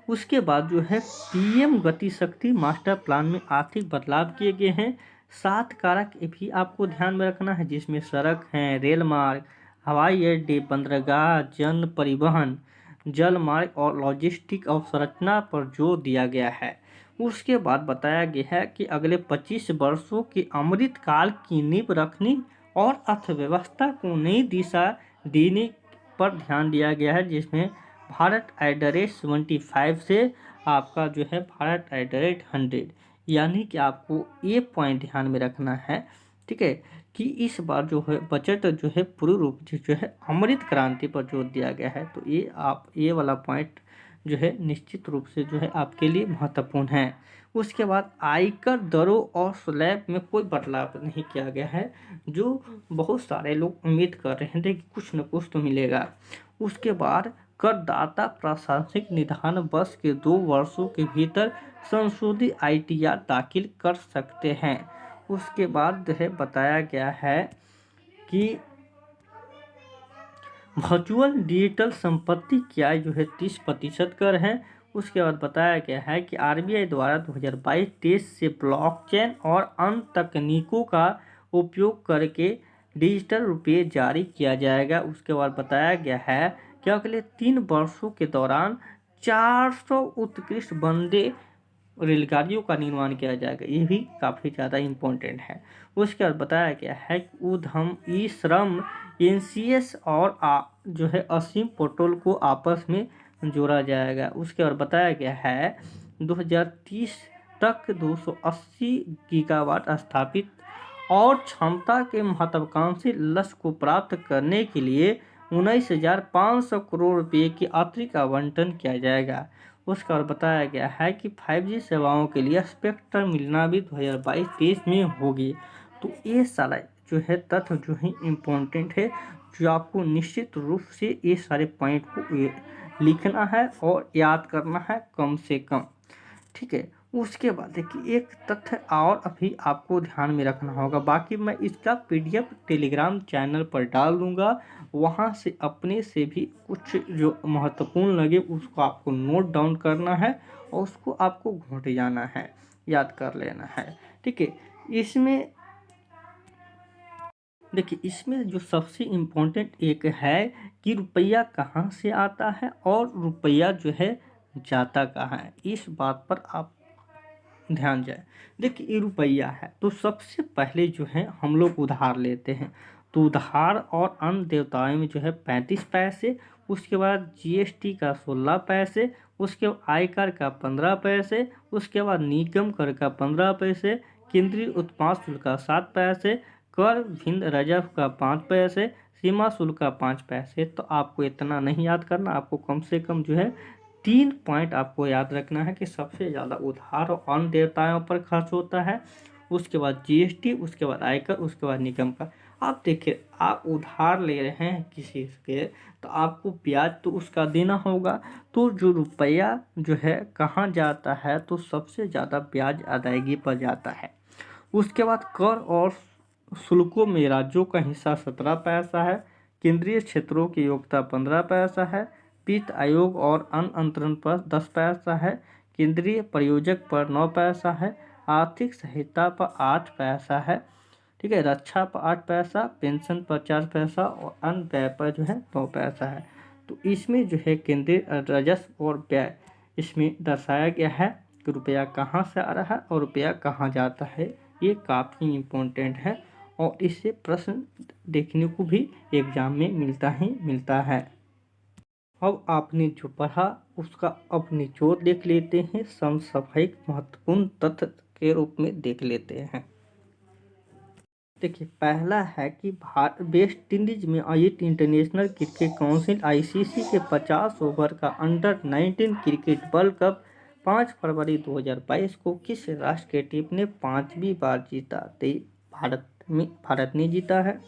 उसके बाद जो है पीएम गति शक्ति मास्टर प्लान में आर्थिक बदलाव किए गए हैं। 7 कारक भी आपको ध्यान में रखना है, जिसमें सड़क हैं, रेल मार्ग, हवाई अड्डे, बंदरगाह, जन परिवहन, जल मार्ग और लॉजिस्टिक अवसंरचना पर जोर दिया गया है। उसके बाद बताया गया है कि अगले 25 वर्षों के अमृत काल की नींव रखने और अर्थव्यवस्था को नई दिशा देने पर ध्यान दिया गया है, जिसमें भारत @75 से आपका जो है भारत @100, यानी कि आपको ये पॉइंट ध्यान में रखना है, ठीक है, कि इस बार जो है बजट जो है पूर्ण रूप से जो है अमृत क्रांति पर जोर दिया गया है। तो ये वाला पॉइंट जो है निश्चित रूप से जो है आपके लिए महत्वपूर्ण है। उसके बाद आयकर दरों और स्लैब में कोई बदलाव नहीं किया गया है, जो बहुत सारे लोग उम्मीद कर रहे थे कि कुछ न कुछ तो मिलेगा। उसके बाद करदाता प्रशासनिक निदान वर्ष के 2 वर्षों के भीतर संशोधित ITR दाखिल कर सकते हैं। उसके बाद जो है बताया गया है कि वर्चुअल डिजिटल संपत्ति की आय जो है 30% कर है। उसके बाद बताया गया है कि RBI द्वारा 2022-23 से ब्लॉकचेन और अन्य तकनीकों का उपयोग करके डिजिटल रुपये जारी किया जाएगा। उसके बाद बताया गया है कि अगले 3 वर्षों के दौरान 400 उत्कृष्ट वंदे रेलगाड़ियों का निर्माण किया जाएगा। ये भी काफ़ी ज़्यादा इम्पोर्टेंट है। उसके बाद बताया गया है कि उद्यम, ई श्रम, NCS और जो है असीम पोर्टल को आपस में जोड़ा जाएगा। उसके बाद बताया गया है 2030 तक 280 गीगावाट स्थापित और क्षमता के महत्वाकांक्षी लक्ष्य को प्राप्त करने के लिए 19,500 करोड़ रुपये की अतिरिक्त आवंटन किया जाएगा। उसका और बताया गया है कि 5G सेवाओं के लिए स्पेक्ट्रम मिलना भी 2022-23 में होगी। तो ये सारा जो है तथ्य जो है इम्पोर्टेंट है, जो आपको निश्चित रूप से ये सारे पॉइंट को लिखना है और याद करना है कम से कम, ठीक है। उसके बाद देखिए एक तथ्य और अभी आपको ध्यान में रखना होगा, बाकी मैं इसका PDF टेलीग्राम चैनल पर डाल दूंगा, वहाँ से अपने से भी कुछ जो महत्वपूर्ण लगे उसको आपको नोट डाउन करना है और उसको आपको घोट जाना है, याद कर लेना है, ठीक है। इसमें देखिए इसमें जो सबसे इम्पोर्टेंट एक है कि रुपया कहाँ से आता है और रुपया जो है जाता कहाँ है, इस बात पर आप ध्यान जाए। देखिए ये रुपया है तो सबसे पहले जो है हम लोग उधार लेते हैं, तो उधार और अन्य देवताओं में जो है 35 पैसे, उसके बाद GST का 16 पैसे, उसके बाद आयकर का 15 पैसे, उसके बाद निगम कर का 15 पैसे, केंद्रीय उत्पाद शुल्क का 7 पैसे, कर भिन्न राजस्व का 5 पैसे, सीमा शुल्क का 5 पैसे। तो आपको इतना नहीं याद करना, आपको कम से कम जो है 3 पॉइंट आपको याद रखना है कि सबसे ज़्यादा उधार और अन्य देवताओं पर खर्च होता है, उसके बाद GST, उसके बाद आयकर, उसके बाद निगम का। आप देखिए आप उधार ले रहे हैं किसी से तो आपको ब्याज तो उसका देना होगा, तो जो रुपया जो है कहाँ जाता है तो सबसे ज़्यादा ब्याज अदायगी पर जाता है। उसके बाद कर और शुल्कों में राज्यों का हिस्सा 17 पैसा है, केंद्रीय क्षेत्रों की योग्यता 15 पैसा है, वित्त आयोग और अन्य अंतरण पर 10 पैसा है, केंद्रीय प्रायोजक पर 9 पैसा है, आर्थिक सहायता पर 8 पैसा है, ठीक है, रक्षा पर 8 पैसा, पेंशन पर 4 पैसा और अन्य व्यय पर जो है 9 पैसा है। तो इसमें जो है केंद्रीय राजस्व और व्यय इसमें दर्शाया गया है। कि रुपया कहाँ से आ रहा है और रुपया कहाँ जाता है। ये काफ़ी इम्पोर्टेंट है और इससे प्रश्न देखने को भी एग्जाम में मिलता है। अब आपने जो पढ़ा उसका अब निचोड़ देख लेते हैं, समसामयिक महत्वपूर्ण तथ्य के रूप में देख लेते हैं। देखिए, पहला है कि वेस्ट इंडीज में आयोजित इंटरनेशनल क्रिकेट काउंसिल (ICC) के 50 ओवर का अंडर-19 क्रिकेट वर्ल्ड कप 5 फरवरी 2022 को किस राष्ट्र के टीम ने 5वीं बार जीता? तो भारत ने जीता है।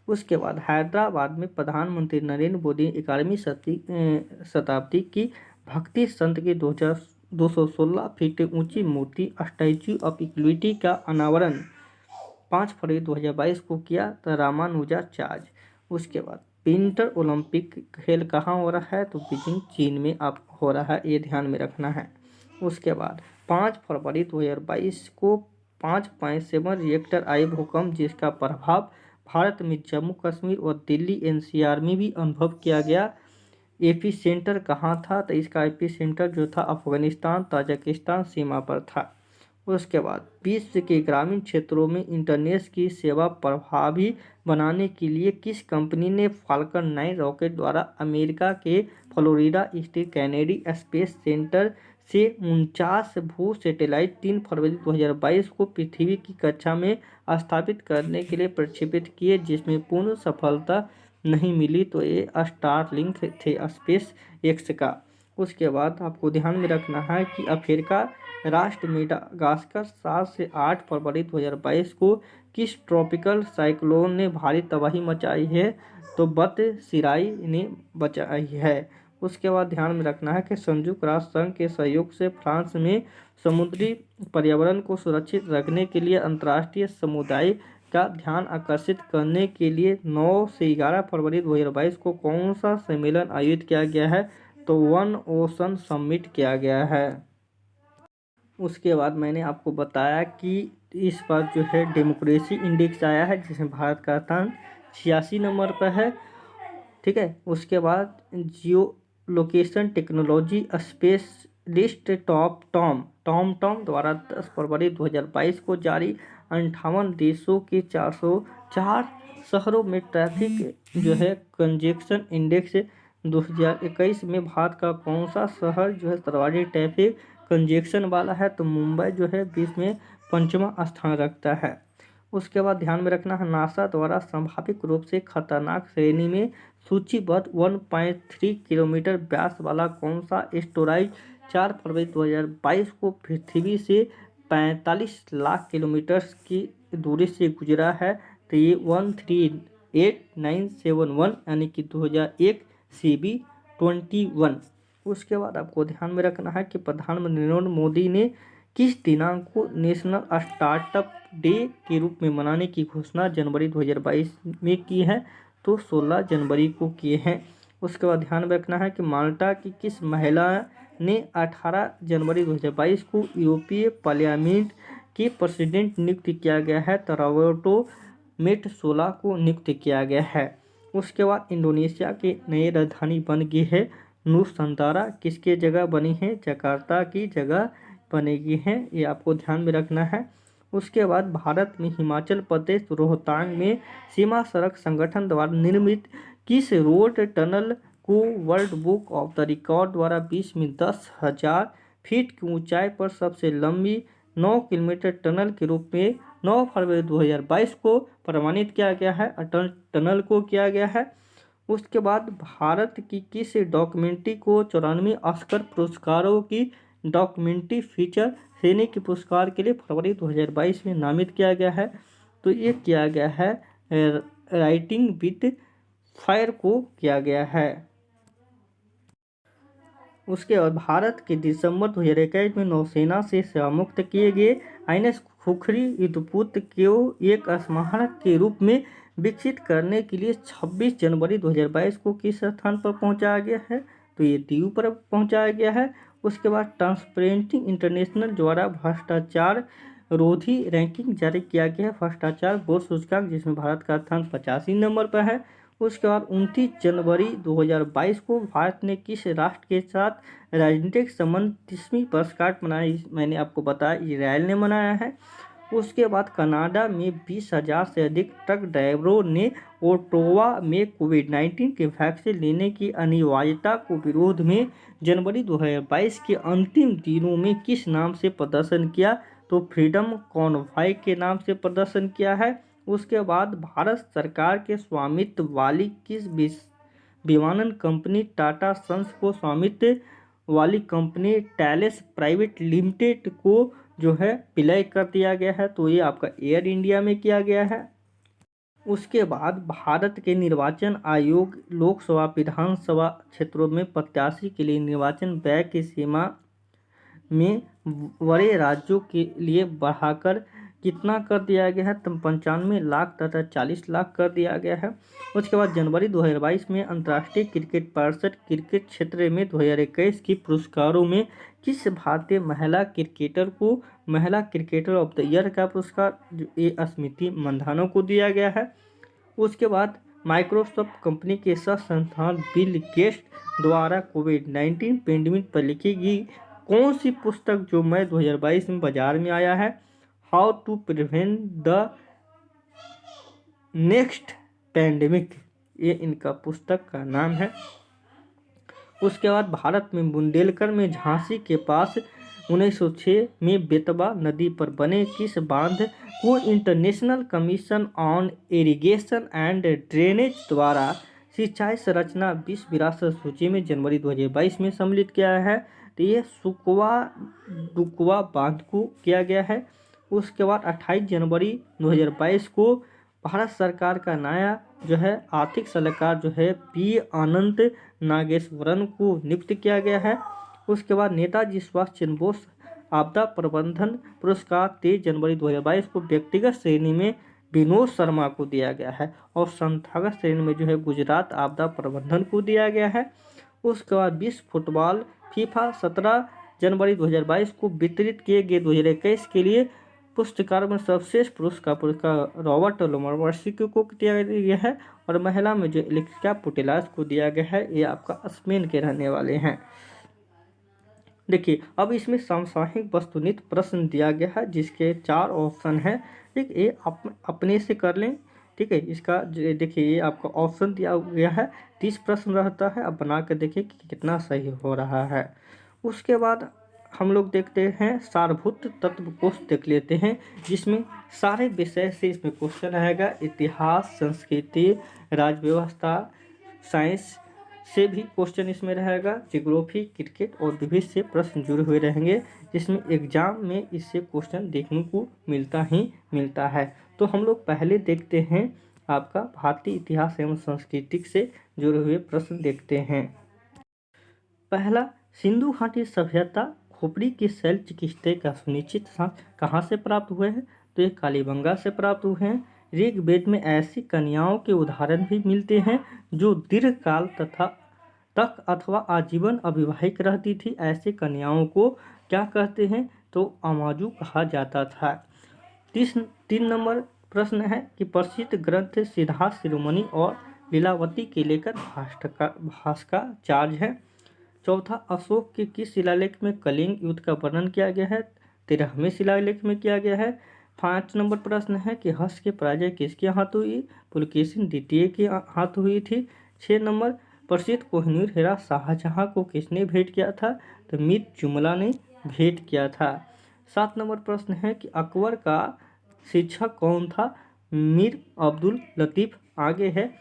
उसके बाद हैदराबाद में प्रधानमंत्री नरेंद्र मोदी 11वीं शताब्दी की भक्ति संत की 216 फीट ऊंची मूर्ति स्टैच्यू ऑफ इक्विटी का अनावरण 5 फरवरी 2022 को किया था रामानुजाचार्य। उसके बाद विंटर ओलंपिक खेल कहाँ हो रहा है? तो बीजिंग चीन में अब हो रहा है, ये ध्यान में रखना है। उसके बाद 5 फरवरी 2022 को 5.7 रिएक्टर आए भूकंप, जिसका प्रभाव भारत में जम्मू कश्मीर और दिल्ली NCR में भी अनुभव किया गया। एपी सेंटर कहाँ था? तो इसका एपी सेंटर जो था अफगानिस्तान ताजिकिस्तान सीमा पर था। उसके बाद विश्व के ग्रामीण क्षेत्रों में इंटरनेट की सेवा प्रभावी बनाने के लिए किस कंपनी ने फाल्कन 9 रॉकेट द्वारा अमेरिका के फ्लोरिडा स्थित कैनेडी स्पेस सेंटर से 49 भू सैटेलाइट 3 फरवरी 2022 को पृथ्वी की कक्षा में स्थापित करने के लिए प्रक्षेपित किए, जिसमें पूर्ण सफलता नहीं मिली? तो ये स्टारलिंक थे स्पेस एक्स का। उसके बाद आपको ध्यान में रखना है कि अफ्रीका राष्ट्र मेडागास्कर 7 से 8 फरवरी 2022 को किस ट्रॉपिकल साइक्लोन ने भारी तबाही मचाई है? तो बतसिराई ने बचाई है। उसके बाद ध्यान में रखना है कि संयुक्त राष्ट्र संघ के सहयोग से फ्रांस में समुद्री पर्यावरण को सुरक्षित रखने के लिए अंतर्राष्ट्रीय समुदाय का ध्यान आकर्षित करने के लिए 9 से 11 फरवरी 2022 को कौन सा सम्मेलन आयोजित किया गया है? तो वन ओशन समिट किया गया है। उसके बाद मैंने आपको बताया कि इस बार जो है डेमोक्रेसी इंडेक्स आया है, जिसमें भारत का स्थान 86 नंबर पर है। ठीक है। उसके बाद जियो लोकेशन टेक्नोलॉजी स्पेशलिस्ट टॉम द्वारा 10 फरवरी 2022 को जारी 58 देशों के 404 शहरों में ट्रैफिक जो है कंजेक्शन इंडेक्स 2021 में भारत का कौन सा शहर जो है सर्वाधिक ट्रैफिक कंजेक्शन वाला है? तो मुंबई जो है विश्व में 5वां स्थान रखता है। उसके बाद ध्यान में रखना है नासा द्वारा संभावित रूप से खतरनाक श्रेणी में सूचीबद्ध 1.3 किलोमीटर व्यास वाला कौन सा एस्टेरॉयड 4 फरवरी 2022 को पृथ्वी से 45 लाख किलोमीटर की दूरी से गुजरा है? तो ये 138971 यानी कि 2001 CB21। उसके बाद आपको ध्यान में रखना है कि प्रधानमंत्री नरेंद्र मोदी ने किस दिनांक को नेशनल स्टार्टअप डे के रूप में मनाने की घोषणा जनवरी 2022 में की है? तो 16 जनवरी को किए हैं। उसके बाद ध्यान में रखना है कि माल्टा की किस महिला ने 18 जनवरी 2022 को यूरोपीय पार्लियामेंट के प्रेसिडेंट नियुक्त किया गया है? तो रॉबर्टो मेटसोला को नियुक्त किया गया है। उसके बाद इंडोनेशिया की नई राजधानी बन गई है नुसांतारा, किसके जगह बनी है? जकार्ता की जगह बनेगी है, ये आपको ध्यान में रखना है। उसके बाद भारत में हिमाचल प्रदेश रोहतांग में सीमा सड़क संगठन द्वारा निर्मित किस रोड टनल को world book of the record द्वारा 20 में 10,000 फीट की ऊंचाई पर सबसे लंबी 9 किलोमीटर टनल के रूप में 9 फरवरी 2022 को प्रमाणित किया गया है? अटल टनल को किया गया है। उसके बाद भारत की किस डॉक्यूमेंट्री को 94 ऑस्कर पुरस्कारों की डॉक्यूमेंट्री फीचर श्रेणी के पुरस्कार के लिए फरवरी 2022 में नामित किया गया है? तो ये किया गया है राइटिंग विद फायर को किया गया है। उसके बाद भारत के दिसंबर 2021 में नौसेना से सेवामुक्त किए गए INS खुखरी युद्धपोत को एक स्मारक के रूप में विकसित करने के लिए 26 जनवरी 2022 को किस स्थान पर पहुंचाया गया है? तो ये दीव पर पहुंचाया गया है। उसके बाद ट्रांसपेरेंसी इंटरनेशनल द्वारा भ्रष्टाचार रोधी रैंकिंग जारी किया गया है, भ्रष्टाचार बोर्ड सूचकांक, जिसमें भारत का स्थान 85 नंबर पर है। उसके बाद 29 जनवरी 2022 को भारत ने किस राष्ट्र के साथ राजनीतिक संबंध 30वीं वर्षगांठ मनाई? मैंने आपको बताया इजराइल ने मनाया है। उसके बाद कनाडा में 20,000 से अधिक ट्रक ड्राइवरों ने ओटावा में कोविड-19 के वैक्सीन लेने की अनिवार्यता को विरोध में जनवरी 2022 के अंतिम दिनों में किस नाम से प्रदर्शन किया? तो फ्रीडम कॉन्वॉय के नाम से प्रदर्शन किया है। उसके बाद भारत सरकार के स्वामित्व वाली किस विमानन कंपनी टाटा सन्स को स्वामित्व वाली कंपनी थैलेस प्राइवेट लिमिटेड को जो है विलय कर दिया गया है? तो ये आपका एयर इंडिया में किया गया है। उसके बाद भारत के निर्वाचन आयोग लोकसभा विधानसभा क्षेत्रों में प्रत्याशी के लिए निर्वाचन व्यय की सीमा में बड़े राज्यों के लिए बढ़ाकर कितना कर दिया गया है? तो 95 लाख तथा 40 लाख कर दिया गया है। उसके बाद जनवरी 2022 में अंतर्राष्ट्रीय क्रिकेट परिषद क्रिकेट क्षेत्र में 2021 की पुरस्कारों में किस भारतीय महिला क्रिकेटर को महिला क्रिकेटर ऑफ द ईयर का पुरस्कार स्मृति मंधाना को दिया गया है। उसके बाद माइक्रोसॉफ्ट कंपनी के सह संस्थान बिल गेट्स द्वारा कोविड-19 पेंडेमिक पर लिखी गई कौन सी पुस्तक जो मई 2022 में बाजार में आया है? How to prevent the next pandemic, ये इनका पुस्तक का नाम है। उसके बाद भारत में बुंदेलखंड में झांसी के पास 1906 में बेतवा नदी पर बने किस बांध को international commission on irrigation and drainage द्वारा सिंचाई संरचना विश्व विरासत सूची में जनवरी 2022 में सम्मिलित किया है? तो ये सुकवा डुकवा बांध को किया गया है। उसके बाद 28 जनवरी 2022 को भारत सरकार का नया जो है आर्थिक सलाहकार जो है पी अनंत नागेश्वरन को नियुक्त किया गया है। उसके बाद नेताजी सुभाष चंद्र बोस आपदा प्रबंधन पुरस्कार 23 जनवरी 2022 को व्यक्तिगत श्रेणी में विनोद शर्मा को दिया गया है और संस्थागत श्रेणी में जो है गुजरात आपदा प्रबंधन को दिया गया है। उसके बाद विश्व फुटबॉल फीफा 17 जनवरी 2022 को वितरित किए गए 2021 के लिए पुरस्कार में सर्वश्रेष्ठ पुरुष का पुरस्कार रॉबर्ट लोमार्सी को दिया गया है और महिला में जो एलेक्सिया पुटेलास को दिया गया है। ये आपका स्पेन के रहने वाले हैं। देखिए अब इसमें समसामयिक वस्तुनिष्ठ प्रश्न दिया गया है जिसके 4 ऑप्शन है। ठीक, ये आप अपने से कर लें। ठीक है, इसका देखिए ये आपका ऑप्शन दिया गया है, 30 प्रश्न रहता है। अब बना कर देखिए कि कितना सही हो रहा है। उसके बाद हम लोग देखते हैं सारभूत तत्व कोश देख लेते हैं जिसमें सारे विषय से इसमें क्वेश्चन आएगा। इतिहास, संस्कृति, राज्य व्यवस्था, साइंस से भी क्वेश्चन इसमें रहेगा। जियोग्राफी, क्रिकेट और विविध से प्रश्न जुड़े हुए रहेंगे जिसमें एग्जाम में इससे क्वेश्चन देखने को मिलता है। तो हम लोग पहले देखते हैं आपका भारतीय इतिहास एवं संस्कृति से जुड़े हुए प्रश्न देखते हैं। पहला, सिंधु घाटी सभ्यता खोपड़ी की शैल चिकित्सा का सुनिश्चित कहाँ से प्राप्त हुए हैं? तो ये कालीबंगा से प्राप्त हुए हैं। ऋग्वेद में ऐसी कन्याओं के उदाहरण भी मिलते हैं जो दीर्घकाल तक अथवा आजीवन अविवाहित रहती थी। ऐसे कन्याओं को क्या कहते हैं? तो अमाजू कहा जाता था। 3 नंबर प्रश्न है कि प्रसिद्ध ग्रंथ सिद्धार्थ शिरोमणि और लीलावती के लेकर भास्कराचार्य है। चौथा, अशोक के किस शिलालेख में कलिंग युद्ध का वर्णन किया गया है? 13वें शिलालेख में किया गया है। 5 नंबर प्रश्न है कि हर्ष की पराजय किसके हाथ हुई? पुलकेशिन द्वितीय के हाथ हुई थी। 6 नंबर, प्रसिद्ध कोहिनूर हीरा शाहजहां को किसने भेंट किया था? तो मीर जुमला ने भेंट किया था। 7 नंबर प्रश्न है कि अकबर का शिक्षक कौन था? मीर अब्दुल लतीफ। आगे है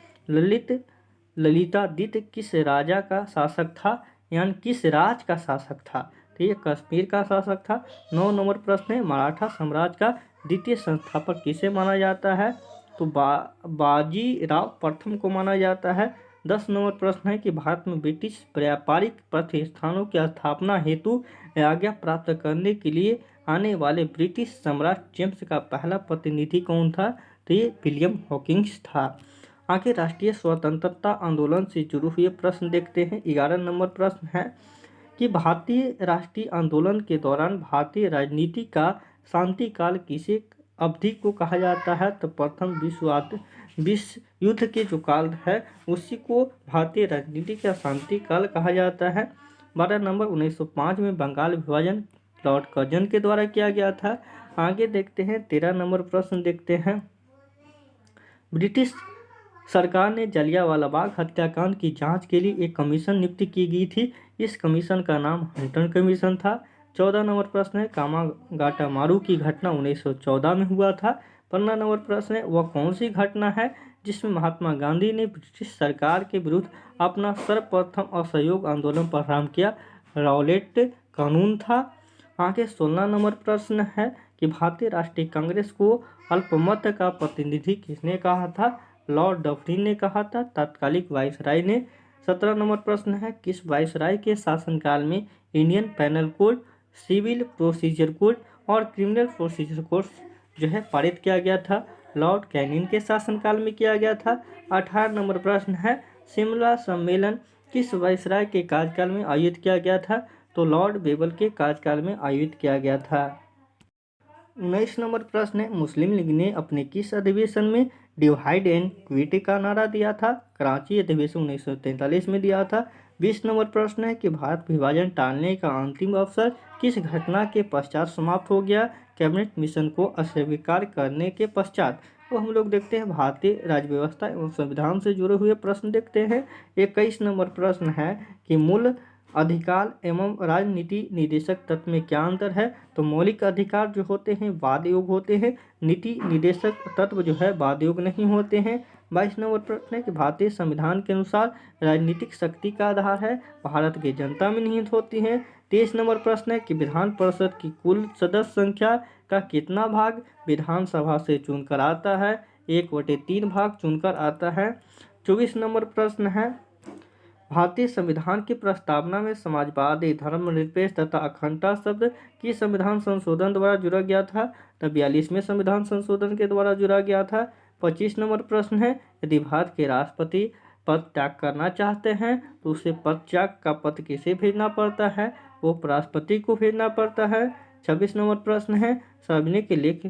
ललितादित्य किस राजा का शासक था, यानी किस राज का शासक था? तो ये कश्मीर का शासक था। 9 नंबर प्रश्न है मराठा साम्राज्य का द्वितीय संस्थापक किसे माना जाता है? तो बाजीराव प्रथम को माना जाता है। 10 नंबर प्रश्न है कि भारत में ब्रिटिश व्यापारिक प्रतिष्ठानों की स्थापना हेतु आज्ञा प्राप्त करने के लिए आने वाले ब्रिटिश सम्राट जेम्स का पहला प्रतिनिधि कौन था? तो ये विलियम हॉकिंस था। आगे राष्ट्रीय स्वतंत्रता आंदोलन से जुड़े हुए प्रश्न देखते हैं। 11 नंबर प्रश्न है कि भारतीय राष्ट्रीय आंदोलन के दौरान भारतीय राजनीति का शांतिकाल किसे अवधि को कहा जाता है? तो प्रथम विश्व विश्व युद्ध के जो काल है उसी को भारतीय राजनीति का शांति काल कहा जाता है। 12 नवंबर 1905 में बंगाल विभाजन लॉर्ड कर्जन के द्वारा किया गया था। आगे देखते हैं 13 नंबर प्रश्न देखते हैं। ब्रिटिश सरकार ने जलियांवाला बाग हत्याकांड की जांच के लिए एक कमीशन नियुक्त की गई थी। इस कमीशन का नाम हंटन कमीशन था। 14 नंबर प्रश्न है कामागाटा मारू की घटना 1914 में हुआ था। 15 नंबर प्रश्न है वह कौन सी घटना है जिसमें महात्मा गांधी ने ब्रिटिश सरकार के विरुद्ध अपना सर्वप्रथम असहयोग आंदोलन प्रारंभ किया। रॉलेट कानून था। आगे 16 नंबर प्रश्न है कि भारतीय राष्ट्रीय कांग्रेस को अल्पमत का प्रतिनिधि किसने कहा था? लॉर्ड डफरिन ने कहा था। तत्कालिक वायसराय ने। 17 नंबर प्रश्न है किस वायसराय के शासनकाल में Indian penal code, civil procedure code और क्रिमिनल प्रोसीजर कोड जो है पारित किया गया था? लॉर्ड कैनिंग के शासनकाल में किया गया था। 18 नंबर प्रश्न है शिमला सम्मेलन किस वायसराय के कार्यकाल में आयोजित किया गया था? तो लॉर्ड बेबल के कार्यकाल में आयोजित किया गया था। 19 नंबर प्रश्न है मुस्लिम लीग ने अपने किस अधिवेशन में डिवाइड एंड क्विट का नारा दिया था? कराची अधिवेशन 1943 में दिया था। 20 नंबर प्रश्न है कि भारत विभाजन टालने का अंतिम अवसर किस घटना के पश्चात समाप्त हो गया? कैबिनेट मिशन को अस्वीकार करने के पश्चात। तो हम लोग देखते हैं भारतीय राज्य व्यवस्था एवं संविधान से जुड़े हुए प्रश्न देखते हैं। 21 नंबर प्रश्न है कि मूल अधिकार एवं राजनीति निदेशक तत्व में क्या अंतर है? तो मौलिक अधिकार जो होते हैं वाद योग होते हैं, नीति निदेशक तत्व जो है वाद योग नहीं होते हैं। 22 नंबर प्रश्न है कि भारतीय संविधान के अनुसार राजनीतिक शक्ति का आधार है भारत की जनता में निहित होती है। 23 नंबर प्रश्न है कि विधान परिषद की कुल सदस्य संख्या का कितना भाग विधानसभा से चुनकर आता है? 1/3 भाग चुनकर आता है। 24 नंबर प्रश्न है भारतीय संविधान की प्रस्तावना में समाजवादी, धर्मनिरपेक्ष तथा अखंडता शब्द किस संविधान संशोधन द्वारा जुड़ा गया था? तो 42वें संविधान संशोधन के द्वारा जुड़ा गया था। 25 नंबर प्रश्न है यदि भारत के राष्ट्रपति पद त्याग करना चाहते हैं तो उसे पद त्याग का पत्र किसे भेजना पड़ता है? वो उपराष्ट्रपति को भेजना पड़ता है। 26 नंबर प्रश्न है सार्वजनिक लेख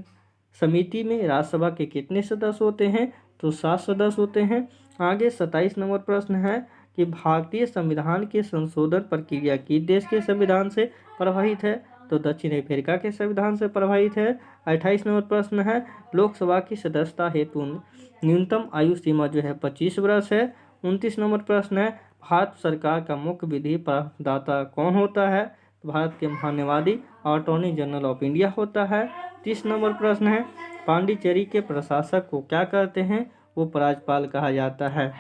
समिति में राज्यसभा के कितने सदस्य होते हैं? तो 7 सदस्य होते हैं। आगे 27 नंबर प्रश्न है कि भारतीय संविधान की संशोधन प्रक्रिया किस देश के संविधान से प्रभावित है? तो दक्षिण अफ्रीका के संविधान से प्रभावित है। 28 नंबर प्रश्न है लोकसभा की सदस्यता हेतु न्यूनतम आयु सीमा जो है 25 वर्ष है। 29 नंबर प्रश्न है भारत सरकार का मुख्य विधि प्रदाता कौन होता है? तो भारत के महान्यायवादी अटॉर्नी जनरल ऑफ इंडिया होता है। 30 नंबर प्रश्न है पांडिचेरी के प्रशासक को क्या कहते हैं? वो राज्यपाल कहा जाता है।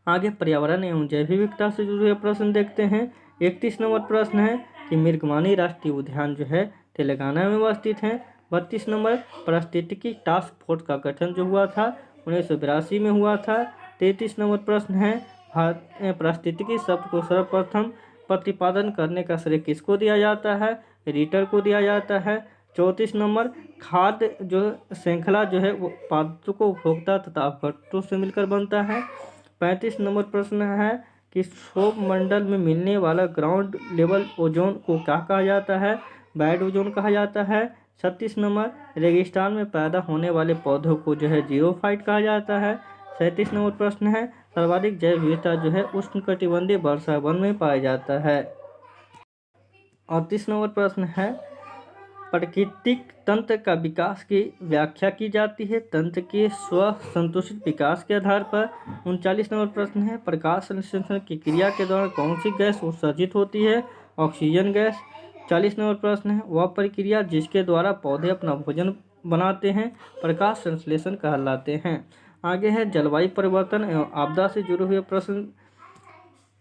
आगे पर्यावरण एवं जैव विविधता से जुड़े हुए प्रश्न देखते हैं। 31 नंबर प्रश्न है कि मिर्गमानी राष्ट्रीय उद्यान जो है तेलंगाना में अवस्थित है। 32 नंबर पारिस्थितिकी टास्क फोर्स का गठन जो हुआ था 1982 में हुआ था। 33 नंबर प्रश्न है पारिस्थितिकी शब्द को सर्वप्रथम प्रतिपादन करने का श्रेय किसको दिया जाता है? रीटर को दिया जाता है। 34 नंबर खाद्य जो श्रृंखला जो है वो उत्पादकों उपभोक्ता तथा अपभोक्ताओं से मिलकर बनता है। 35 नंबर प्रश्न है कि सौर मंडल में मिलने वाला ग्राउंड लेवल ओजोन को क्या कहा जाता है? बैड ओजोन कहा जाता है। 36 नंबर रेगिस्तान में पैदा होने वाले पौधों को जो है जियोफाइट कहा जाता है। 37 नंबर प्रश्न है सर्वाधिक जैव विविधता जो है उष्णकटिबंधीय वर्षा वन में पाया जाता है। 38 नंबर प्रश्न है प्राकृतिक तंत्र का विकास की व्याख्या की जाती है तंत्र के स्व संतुष्ट विकास के आधार पर। 39 नंबर प्रश्न है प्रकाश संश्लेषण की क्रिया के दौरान कौन सी गैस उत्सर्जित होती है? Oxygen gas. 40 नंबर प्रश्न है वह प्रक्रिया जिसके द्वारा पौधे अपना भोजन बनाते हैं प्रकाश संश्लेषण कहलाते हैं। आगे है जलवायु परिवर्तन एवं आपदा से जुड़े हुए प्रश्न।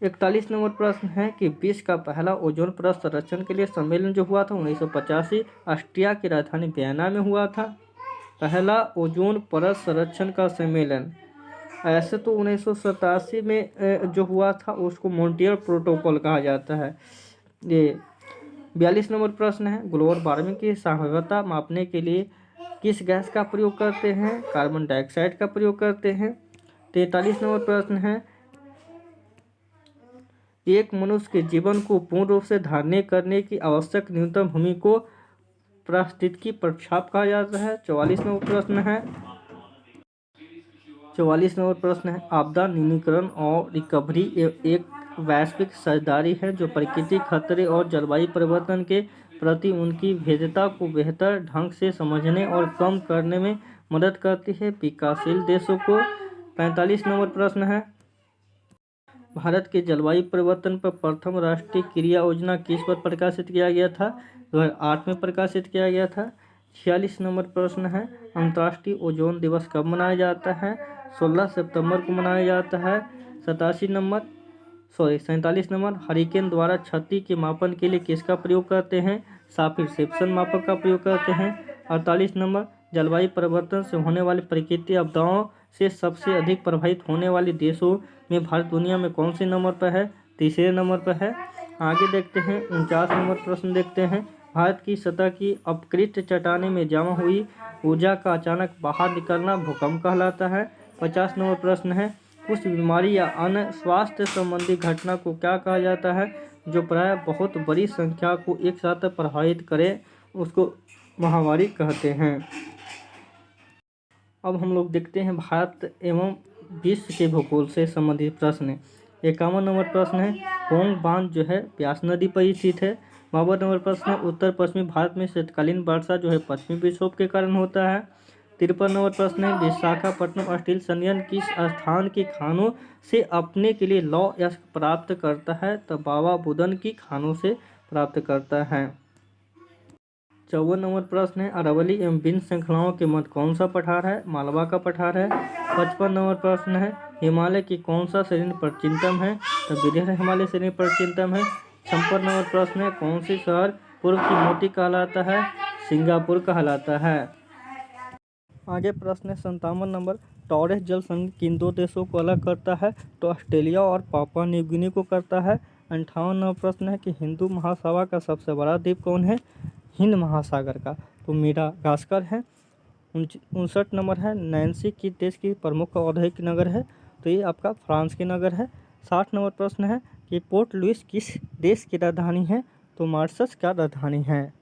41 नंबर प्रश्न है कि विश्व का पहला ओजोन परत संरक्षण के लिए सम्मेलन जो हुआ था 1985 ऑस्ट्रिया की राजधानी वियना में हुआ था। पहला ओजोन परत संरक्षण का सम्मेलन ऐसे तो 1987 में जो हुआ था उसको मॉन्ट्रियल प्रोटोकॉल कहा जाता है। ये 42 नंबर प्रश्न है ग्लोबल वार्मिंग की संभाव्यता मापने के लिए किस गैस का प्रयोग करते हैं? कार्बन डाइऑक्साइड का प्रयोग करते हैं। 43 नंबर प्रश्न है एक मनुष्य के जीवन को पूर्ण रूप से धारण करने की आवश्यक न्यूनतम भूमि को पारिस्थितिकी प्रक्षेप कहा जाता है। 44 नंबर प्रश्न है 44 नंबर प्रश्न है, आपदा न्यूनीकरण और रिकवरी एक वैश्विक साझेदारी है जो प्राकृतिक खतरे और जलवायु परिवर्तन के प्रति उनकी भेद्यता को बेहतर ढंग से समझने और कम करने में मदद करती है विकासशील देशों को। 45 नंबर प्रश्न है, भारत के जलवायु परिवर्तन पर प्रथम राष्ट्रीय क्रिया योजना किस पर प्रकाशित किया गया था? 2008 में प्रकाशित किया गया था। 46 नंबर प्रश्न है, अंतर्राष्ट्रीय ओजोन दिवस कब मनाया जाता है? 16 सितंबर को मनाया जाता है। 47 नंबर, हरिकेन द्वारा क्षति के मापन के लिए किसका प्रयोग करते हैं? साफिर-सिम्पसन मापक का प्रयोग करते हैं। 48 नंबर, जलवायु परिवर्तन से होने वाली प्राकृतिक आपदाओं से सबसे अधिक प्रभावित होने वाले देशों में भारत दुनिया में कौन से नंबर पर है? तीसरे नंबर पर है। आगे देखते हैं 49 नंबर प्रश्न देखते हैं, भारत की सतह की अपकृत चट्टानें में जमा हुई ऊर्जा का अचानक बाहर निकलना भूकंप कहलाता है। 50 नंबर प्रश्न है, कुछ बीमारी या अन्य स्वास्थ्य संबंधी घटना को क्या कहा जाता है जो प्राय बहुत बड़ी संख्या को एक साथ प्रभावित करे, उसको महामारी कहते हैं। अब हम लोग देखते हैं भारत एवं विश्व के भूगोल से संबंधित प्रश्न। 51 नंबर प्रश्न है, पोंग बांध जो है ब्यास नदी पर स्थित है। 52 नंबर प्रश्न है, उत्तर पश्चिमी भारत में शीतकालीन वर्षा जो है पश्चिमी विक्षोभ के कारण होता है। 53 नंबर प्रश्न है, विशाखापट्टनम स्टील संयंत्र किस स्थान की खानों से अपने के लिए लौह यश प्राप्त करता है? तो बाबा बुदन की खानों से प्राप्त करता है। 54 नंबर प्रश्न है, अरावली एवं विंध्य श्रृंखलाओं के मध्य कौन सा पठार है? मालवा का पठार है। 55 नंबर प्रश्न है, हिमालय की कौन सा श्रेणी प्राचीनतम है? तो विंध्य हिमालय श्रेणी प्राचीनतम है। 56 नंबर प्रश्न है, कौन सी शहर पूर्व की मोती कहलाता है? सिंगापुर कहलाता है। आगे प्रश्न है 57 नंबर, टॉरेस जल संधि किन दो देशों को अलग करता है? तो ऑस्ट्रेलिया और पापुआ न्यू गिनी को करता है। 58 नंबर प्रश्न है कि हिंदू महासागर का सबसे बड़ा द्वीप कौन है? हिंद महासागर का, तो मेडागास्कर है। 59 नंबर है, नैन्सी किस देश की प्रमुख औद्योगिक नगर है? तो ये आपका फ्रांस की नगर है। 60 नंबर प्रश्न है कि पोर्ट लुइस किस देश की राजधानी है? तो मॉरिशस का राजधानी है।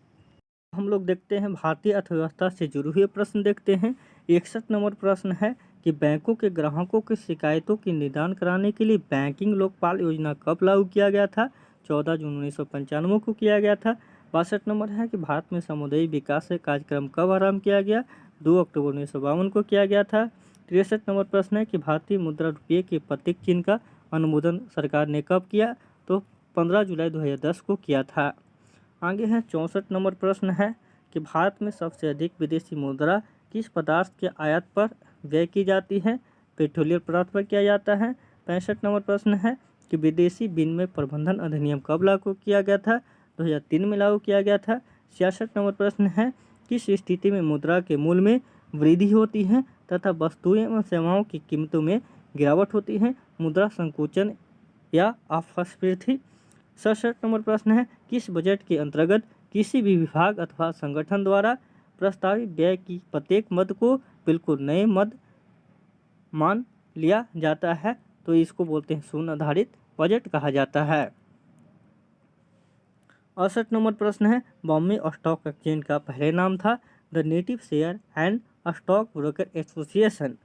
हम लोग देखते हैं भारतीय अर्थव्यवस्था से जुड़े हुए प्रश्न देखते हैं। 61 नंबर प्रश्न है कि बैंकों के ग्राहकों की शिकायतों की निदान कराने के लिए बैंकिंग लोकपाल योजना कब लागू किया गया था? 14 जून 1995 को किया गया था। 62 नंबर है कि भारत में समुदाय विकास कार्यक्रम कब आरंभ किया गया? 2 अक्टूबर 1952 को किया गया था। 63 नंबर प्रश्न है कि भारतीय मुद्रा रुपये के प्रतीक चिन्ह का अनुमोदन सरकार ने कब किया? तो 15 जुलाई 2010 को किया था। आगे है 64 नंबर प्रश्न है कि भारत में सबसे अधिक विदेशी मुद्रा किस पदार्थ के आयात पर व्यय की जाती है? पेट्रोलियम पदार्थ पर किया जाता है। 65 नंबर प्रश्न है कि विदेशी विनिमय प्रबंधन अधिनियम कब लागू किया गया था? 2003 में लागू किया गया था। 66 नंबर प्रश्न है, किस स्थिति में मुद्रा के मूल्य में वृद्धि होती है तथा वस्तुएं एवं सेवाओं की कीमतों में गिरावट होती है? मुद्रा संकुचन या अपस्फीति। 67 नंबर प्रश्न है, किस बजट के अंतर्गत किसी भी विभाग अथवा संगठन द्वारा प्रस्तावित व्यय की प्रत्येक मद को बिल्कुल नए मद मान लिया जाता है? तो इसको बोलते हैं शून्य आधारित बजट कहा जाता है। 68 नंबर प्रश्न है, बॉम्बे स्टॉक एक्सचेंज का पहले नाम था the native share and stock broker association.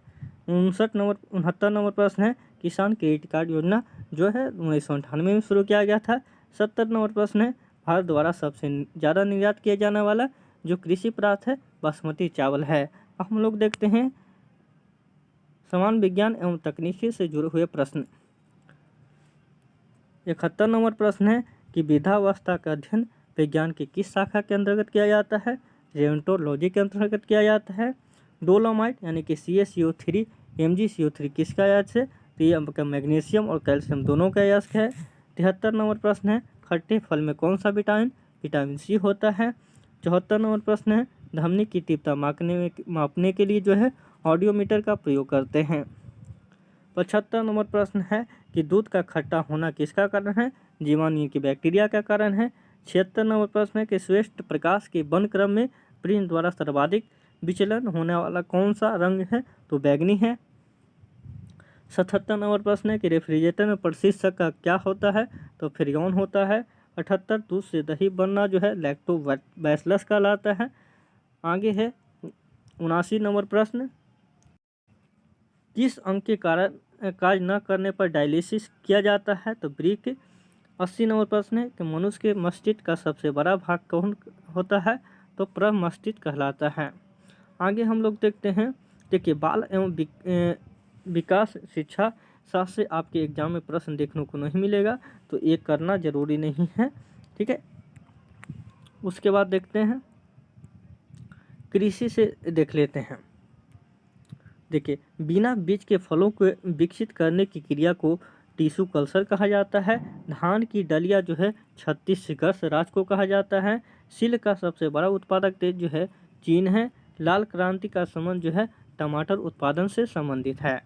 69 number प्रश्न है, किसान क्रेडिट कार्ड योजना जो है 1998 में शुरू किया गया था। 70 नंबर प्रश्न है, भारत द्वारा सबसे ज़्यादा निर्यात किया जाने वाला जो कृषि पदार्थ है बासमती चावल है। अब हम लोग देखते हैं समान विज्ञान एवं तकनीकी से जुड़े हुए प्रश्न। 71 नंबर प्रश्न है कि वृद्धावस्था का अध्ययन विज्ञान की किस शाखा के अंतर्गत किया जाता है? जेंटोलॉजी के अंतर्गत किया जाता है। डोलोमाइट यानी कि CaCO3 MgCO3 किसका अयस्क है? तो ये आपका मैग्नीशियम और कैल्शियम दोनों का अयस्क है। 73 नंबर प्रश्न है, खट्टे फल में कौन सा विटामिन C होता है? 74 नंबर प्रश्न है, धमनी की तीव्रता मापने के लिए जो है ऑडियोमीटर का प्रयोग करते हैं। 75 नंबर प्रश्न है कि दूध का खट्टा होना किसका कारण है? जीवाणु की बैक्टीरिया का कारण है। 76 नंबर प्रश्न है कि श्रेष्ठ प्रकाश के वन क्रम में प्रिंट द्वारा सर्वाधिक विचलन होने वाला कौन सा रंग है? तो बैगनी है। 77 नंबर प्रश्न है कि रेफ्रिजरेटर में प्रशीर्षक का क्या होता है? तो फ्रीऑन होता है। 78 दूध से दही बनना जो है लैक्टोबैसिलस कहलाता है। आगे है 79 नंबर प्रश्न, किस अंग के कारण कार्य न करने पर डायलिसिस किया जाता है? तो वृक्क। 80 नंबर प्रश्न है कि मनुष्य के मस्तिष्क का सबसे बड़ा भाग कौन होता है? तो प्रमस्तिष्क कहलाता है। आगे हम लोग देखते हैं, देखिए बाल एवं विकास शिक्षा शास्त्र से आपके एग्जाम में प्रश्न देखने को नहीं मिलेगा, तो ये करना जरूरी नहीं है, ठीक है। उसके बाद देखते हैं, कृषि से देख लेते हैं। देखिए बिना बीज के फलों को विकसित करने की क्रिया को टिश्यू कल्चर कहा जाता है। धान की डलिया जो है छत्तीसगढ़ राज्य को कहा जाता है। सिल्क का सबसे बड़ा उत्पादक देश जो है चीन है। लाल क्रांति का संबंध जो है टमाटर उत्पादन से संबंधित है।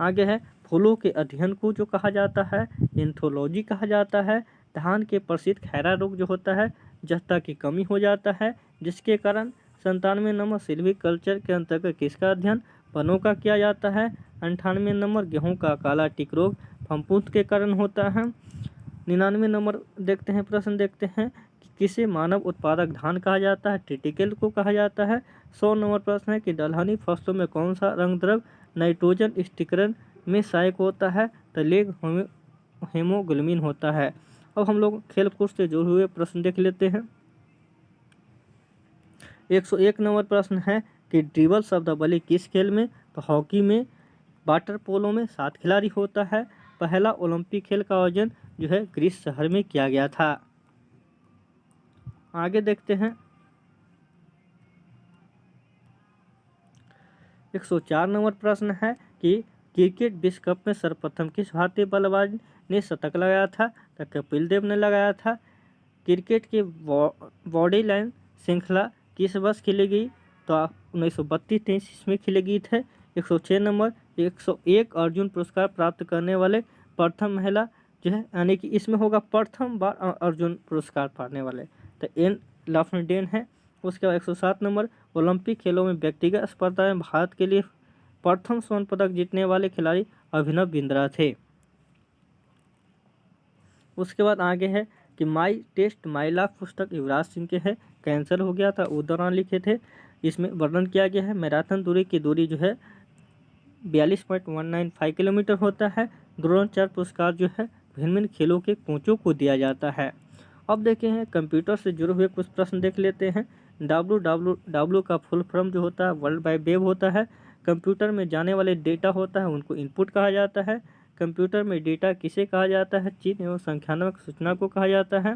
आगे है, फूलों के अध्ययन को जो कहा जाता है एंथोलॉजी कहा जाता है। धान के प्रसिद्ध खैरा रोग जो होता है जस्ता की कमी हो जाता है, जिसके कारण 97 नंबर सिल्वीकल्चर के अंतर्गत किसका अध्ययन वनों का किया जाता है। 98 नंबर गेहूं का काला टिक रोग फफूंद के कारण होता है। 99 नंबर देखते हैं, प्रश्न देखते हैं कि किसे मानव उत्पादक धान कहा जाता है? ट्रिटिकेल को कहा जाता है। 100 नंबर प्रश्न है कि दलहनी फसलों में कौन सा रंग द्रव्य नाइट्रोजन स्टिकरण में सहायक होता है? तो लेग हेमोग्लोबिन होता है। अब हम लोग खेल कूद से जुड़े हुए प्रश्न देख लेते हैं। 101 नंबर प्रश्न है कि ड्रिबल शब्दावली किस खेल में? तो हॉकी में। वाटर पोलो में 7 खिलाड़ी होता है। पहला ओलंपिक खेल का आयोजन जो है ग्रीस शहर में किया गया था। आगे देखते हैं, 104 नंबर प्रश्न है कि क्रिकेट विश्व कप में सर्वप्रथम किस भारतीय बल्लेबाज ने शतक लगाया था? तो कपिल देव ने लगाया था। क्रिकेट की बॉडी लाइन श्रृंखला किस वर्ष खेली गई? तो 1932-33 इसमें खेली गई थे। 106 नंबर, 101 अर्जुन पुरस्कार प्राप्त करने वाले प्रथम महिला जो है, यानी कि इसमें होगा प्रथम बार अर्जुन पुरस्कार पाने वाले, तो एन लाफ्रेंडेन है। उसके बाद 107 नंबर, ओलंपिक खेलों में व्यक्तिगत स्पर्धा में भारत के लिए प्रथम स्वर्ण पदक जीतने वाले खिलाड़ी अभिनव बिंद्रा थे। उसके बाद आगे है कि माई टेस्ट माई लाइफ पुस्तक युवराज सिंह के है। कैंसर हो गया था उस दौरान लिखे थे। इसमें वर्णन किया गया है मैराथन दूरी की दूरी जो है 42.195 किलोमीटर होता है। द्रोणाचार्य पुरस्कार जो है भिन्न भिन्न खेलों के कोचों को दिया जाता है। अब देखे हैं कंप्यूटर से जुड़े हुए कुछ प्रश्न देख लेते हैं। WWW का फुल फॉर्म जो होता है वर्ल्ड वाइड वेब होता है। कंप्यूटर में जाने वाले डेटा होता है उनको इनपुट कहा जाता है। कंप्यूटर में डेटा किसे कहा जाता है? चिन्ह एवं संख्यात्मक सूचना को कहा जाता है।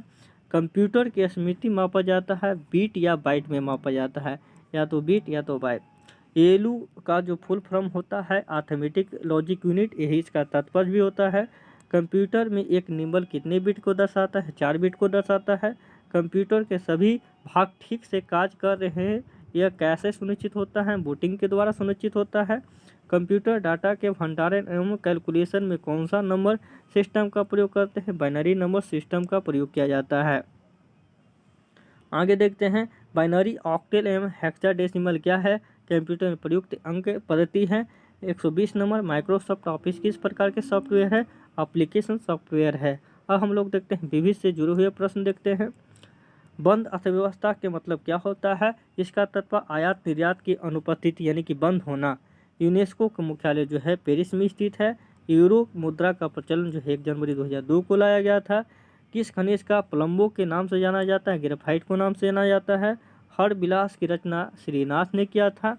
कंप्यूटर की स्मृति मापा जाता है बीट या बाइट में मापा जाता है, या तो बीट या तो बाइट। ALU का जो फुल फॉर्म होता है अर्थमेटिक लॉजिक यूनिट, यही इसका तात्पर्य भी होता है। कंप्यूटर में एक निम्बल कितने बिट को दर्शाता है? 4 बिट को दर्शाता है। कंप्यूटर के सभी भाग ठीक से कार्य कर रहे हैं, यह कैसे सुनिश्चित होता है? बूटिंग के द्वारा सुनिश्चित होता है। कंप्यूटर डाटा के भंडारण एवं कैलकुलेशन में कौन सा नंबर सिस्टम का प्रयोग करते हैं? बाइनरी नंबर सिस्टम का प्रयोग किया जाता है। आगे देखते हैं, बाइनरी ऑक्टेल एवं हेक्साडेसिमल क्या है? कंप्यूटर में प्रयुक्त अंक पद्धति है। 120 नंबर, माइक्रोसॉफ्ट ऑफिस किस प्रकार के सॉफ्टवेयर है? एप्लीकेशन सॉफ्टवेयर है। अब हम लोग देखते हैं विविध से जुड़े हुए प्रश्न देखते हैं। बंद अर्थव्यवस्था के मतलब क्या होता है? इसका तात्पर्य आयात निर्यात की अनुपस्थिति यानी कि बंद होना। यूनेस्को का मुख्यालय जो है पेरिस में स्थित है। यूरो मुद्रा का प्रचलन जो है 1 जनवरी 2002 को लाया गया था। किस खनिज का प्लम्बो के नाम से जाना जाता है? ग्रेफाइट को नाम से जाना जाता है। हर विलास की रचना श्रीनाथ ने किया था।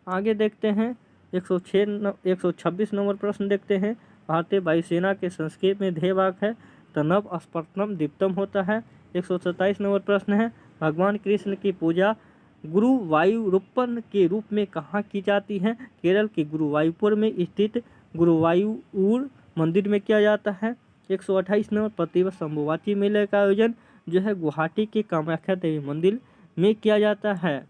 आगे देखते हैं 126 नंबर प्रश्न देखते हैं। भारतीय वायुसेना के संस्कृत में ध्येय वाक्य है तनव स्पर्तम दीप्तम होता है। 127 नंबर प्रश्न है भगवान कृष्ण की पूजा गुरुवायूरप्पन के रूप में कहाँ की जाती है? केरल के गुरुवायूपुर में स्थित गुरुवायूर मंदिर में किया जाता है। 128 नंबर प्रतिवर्ष शंभुवाची मेले का आयोजन जो है गुवाहाटी के कामाख्या देवी मंदिर में किया जाता है।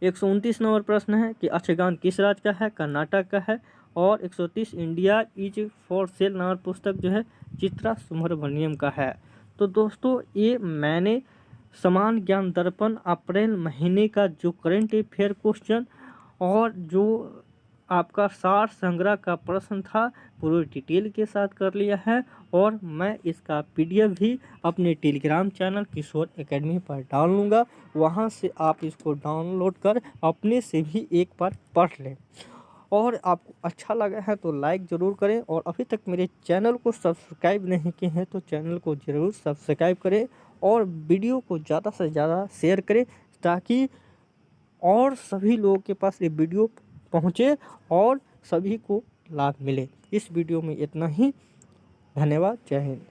129 नंबर प्रश्न है कि यक्षगान किस राज्य का है? कर्नाटक का है। और 130 इंडिया इज फॉर सेल नामक पुस्तक जो है चित्रा सुब्रमण्यम का है। तो दोस्तों ये मैंने समान ज्ञान दर्पण अप्रैल महीने का जो करंट अफेयर क्वेश्चन और जो आपका सार संग्रह का प्रश्न था पूरी डिटेल के साथ कर लिया है। और मैं इसका PDF भी अपने टेलीग्राम चैनल किशोर एकेडमी पर डाल लूँगा, वहाँ से आप इसको डाउनलोड कर अपने से भी एक बार पढ़ लें। और आपको अच्छा लगा है तो लाइक ज़रूर करें, और अभी तक मेरे चैनल को सब्सक्राइब नहीं किए हैं तो चैनल को ज़रूर सब्सक्राइब करें, और वीडियो को ज़्यादा से ज़्यादा शेयर करें, ताकि और सभी लोगों के पास ये वीडियो पहुँचे और सभी को लाभ मिले। इस वीडियो में इतना ही। धन्यवाद। जय हिंद।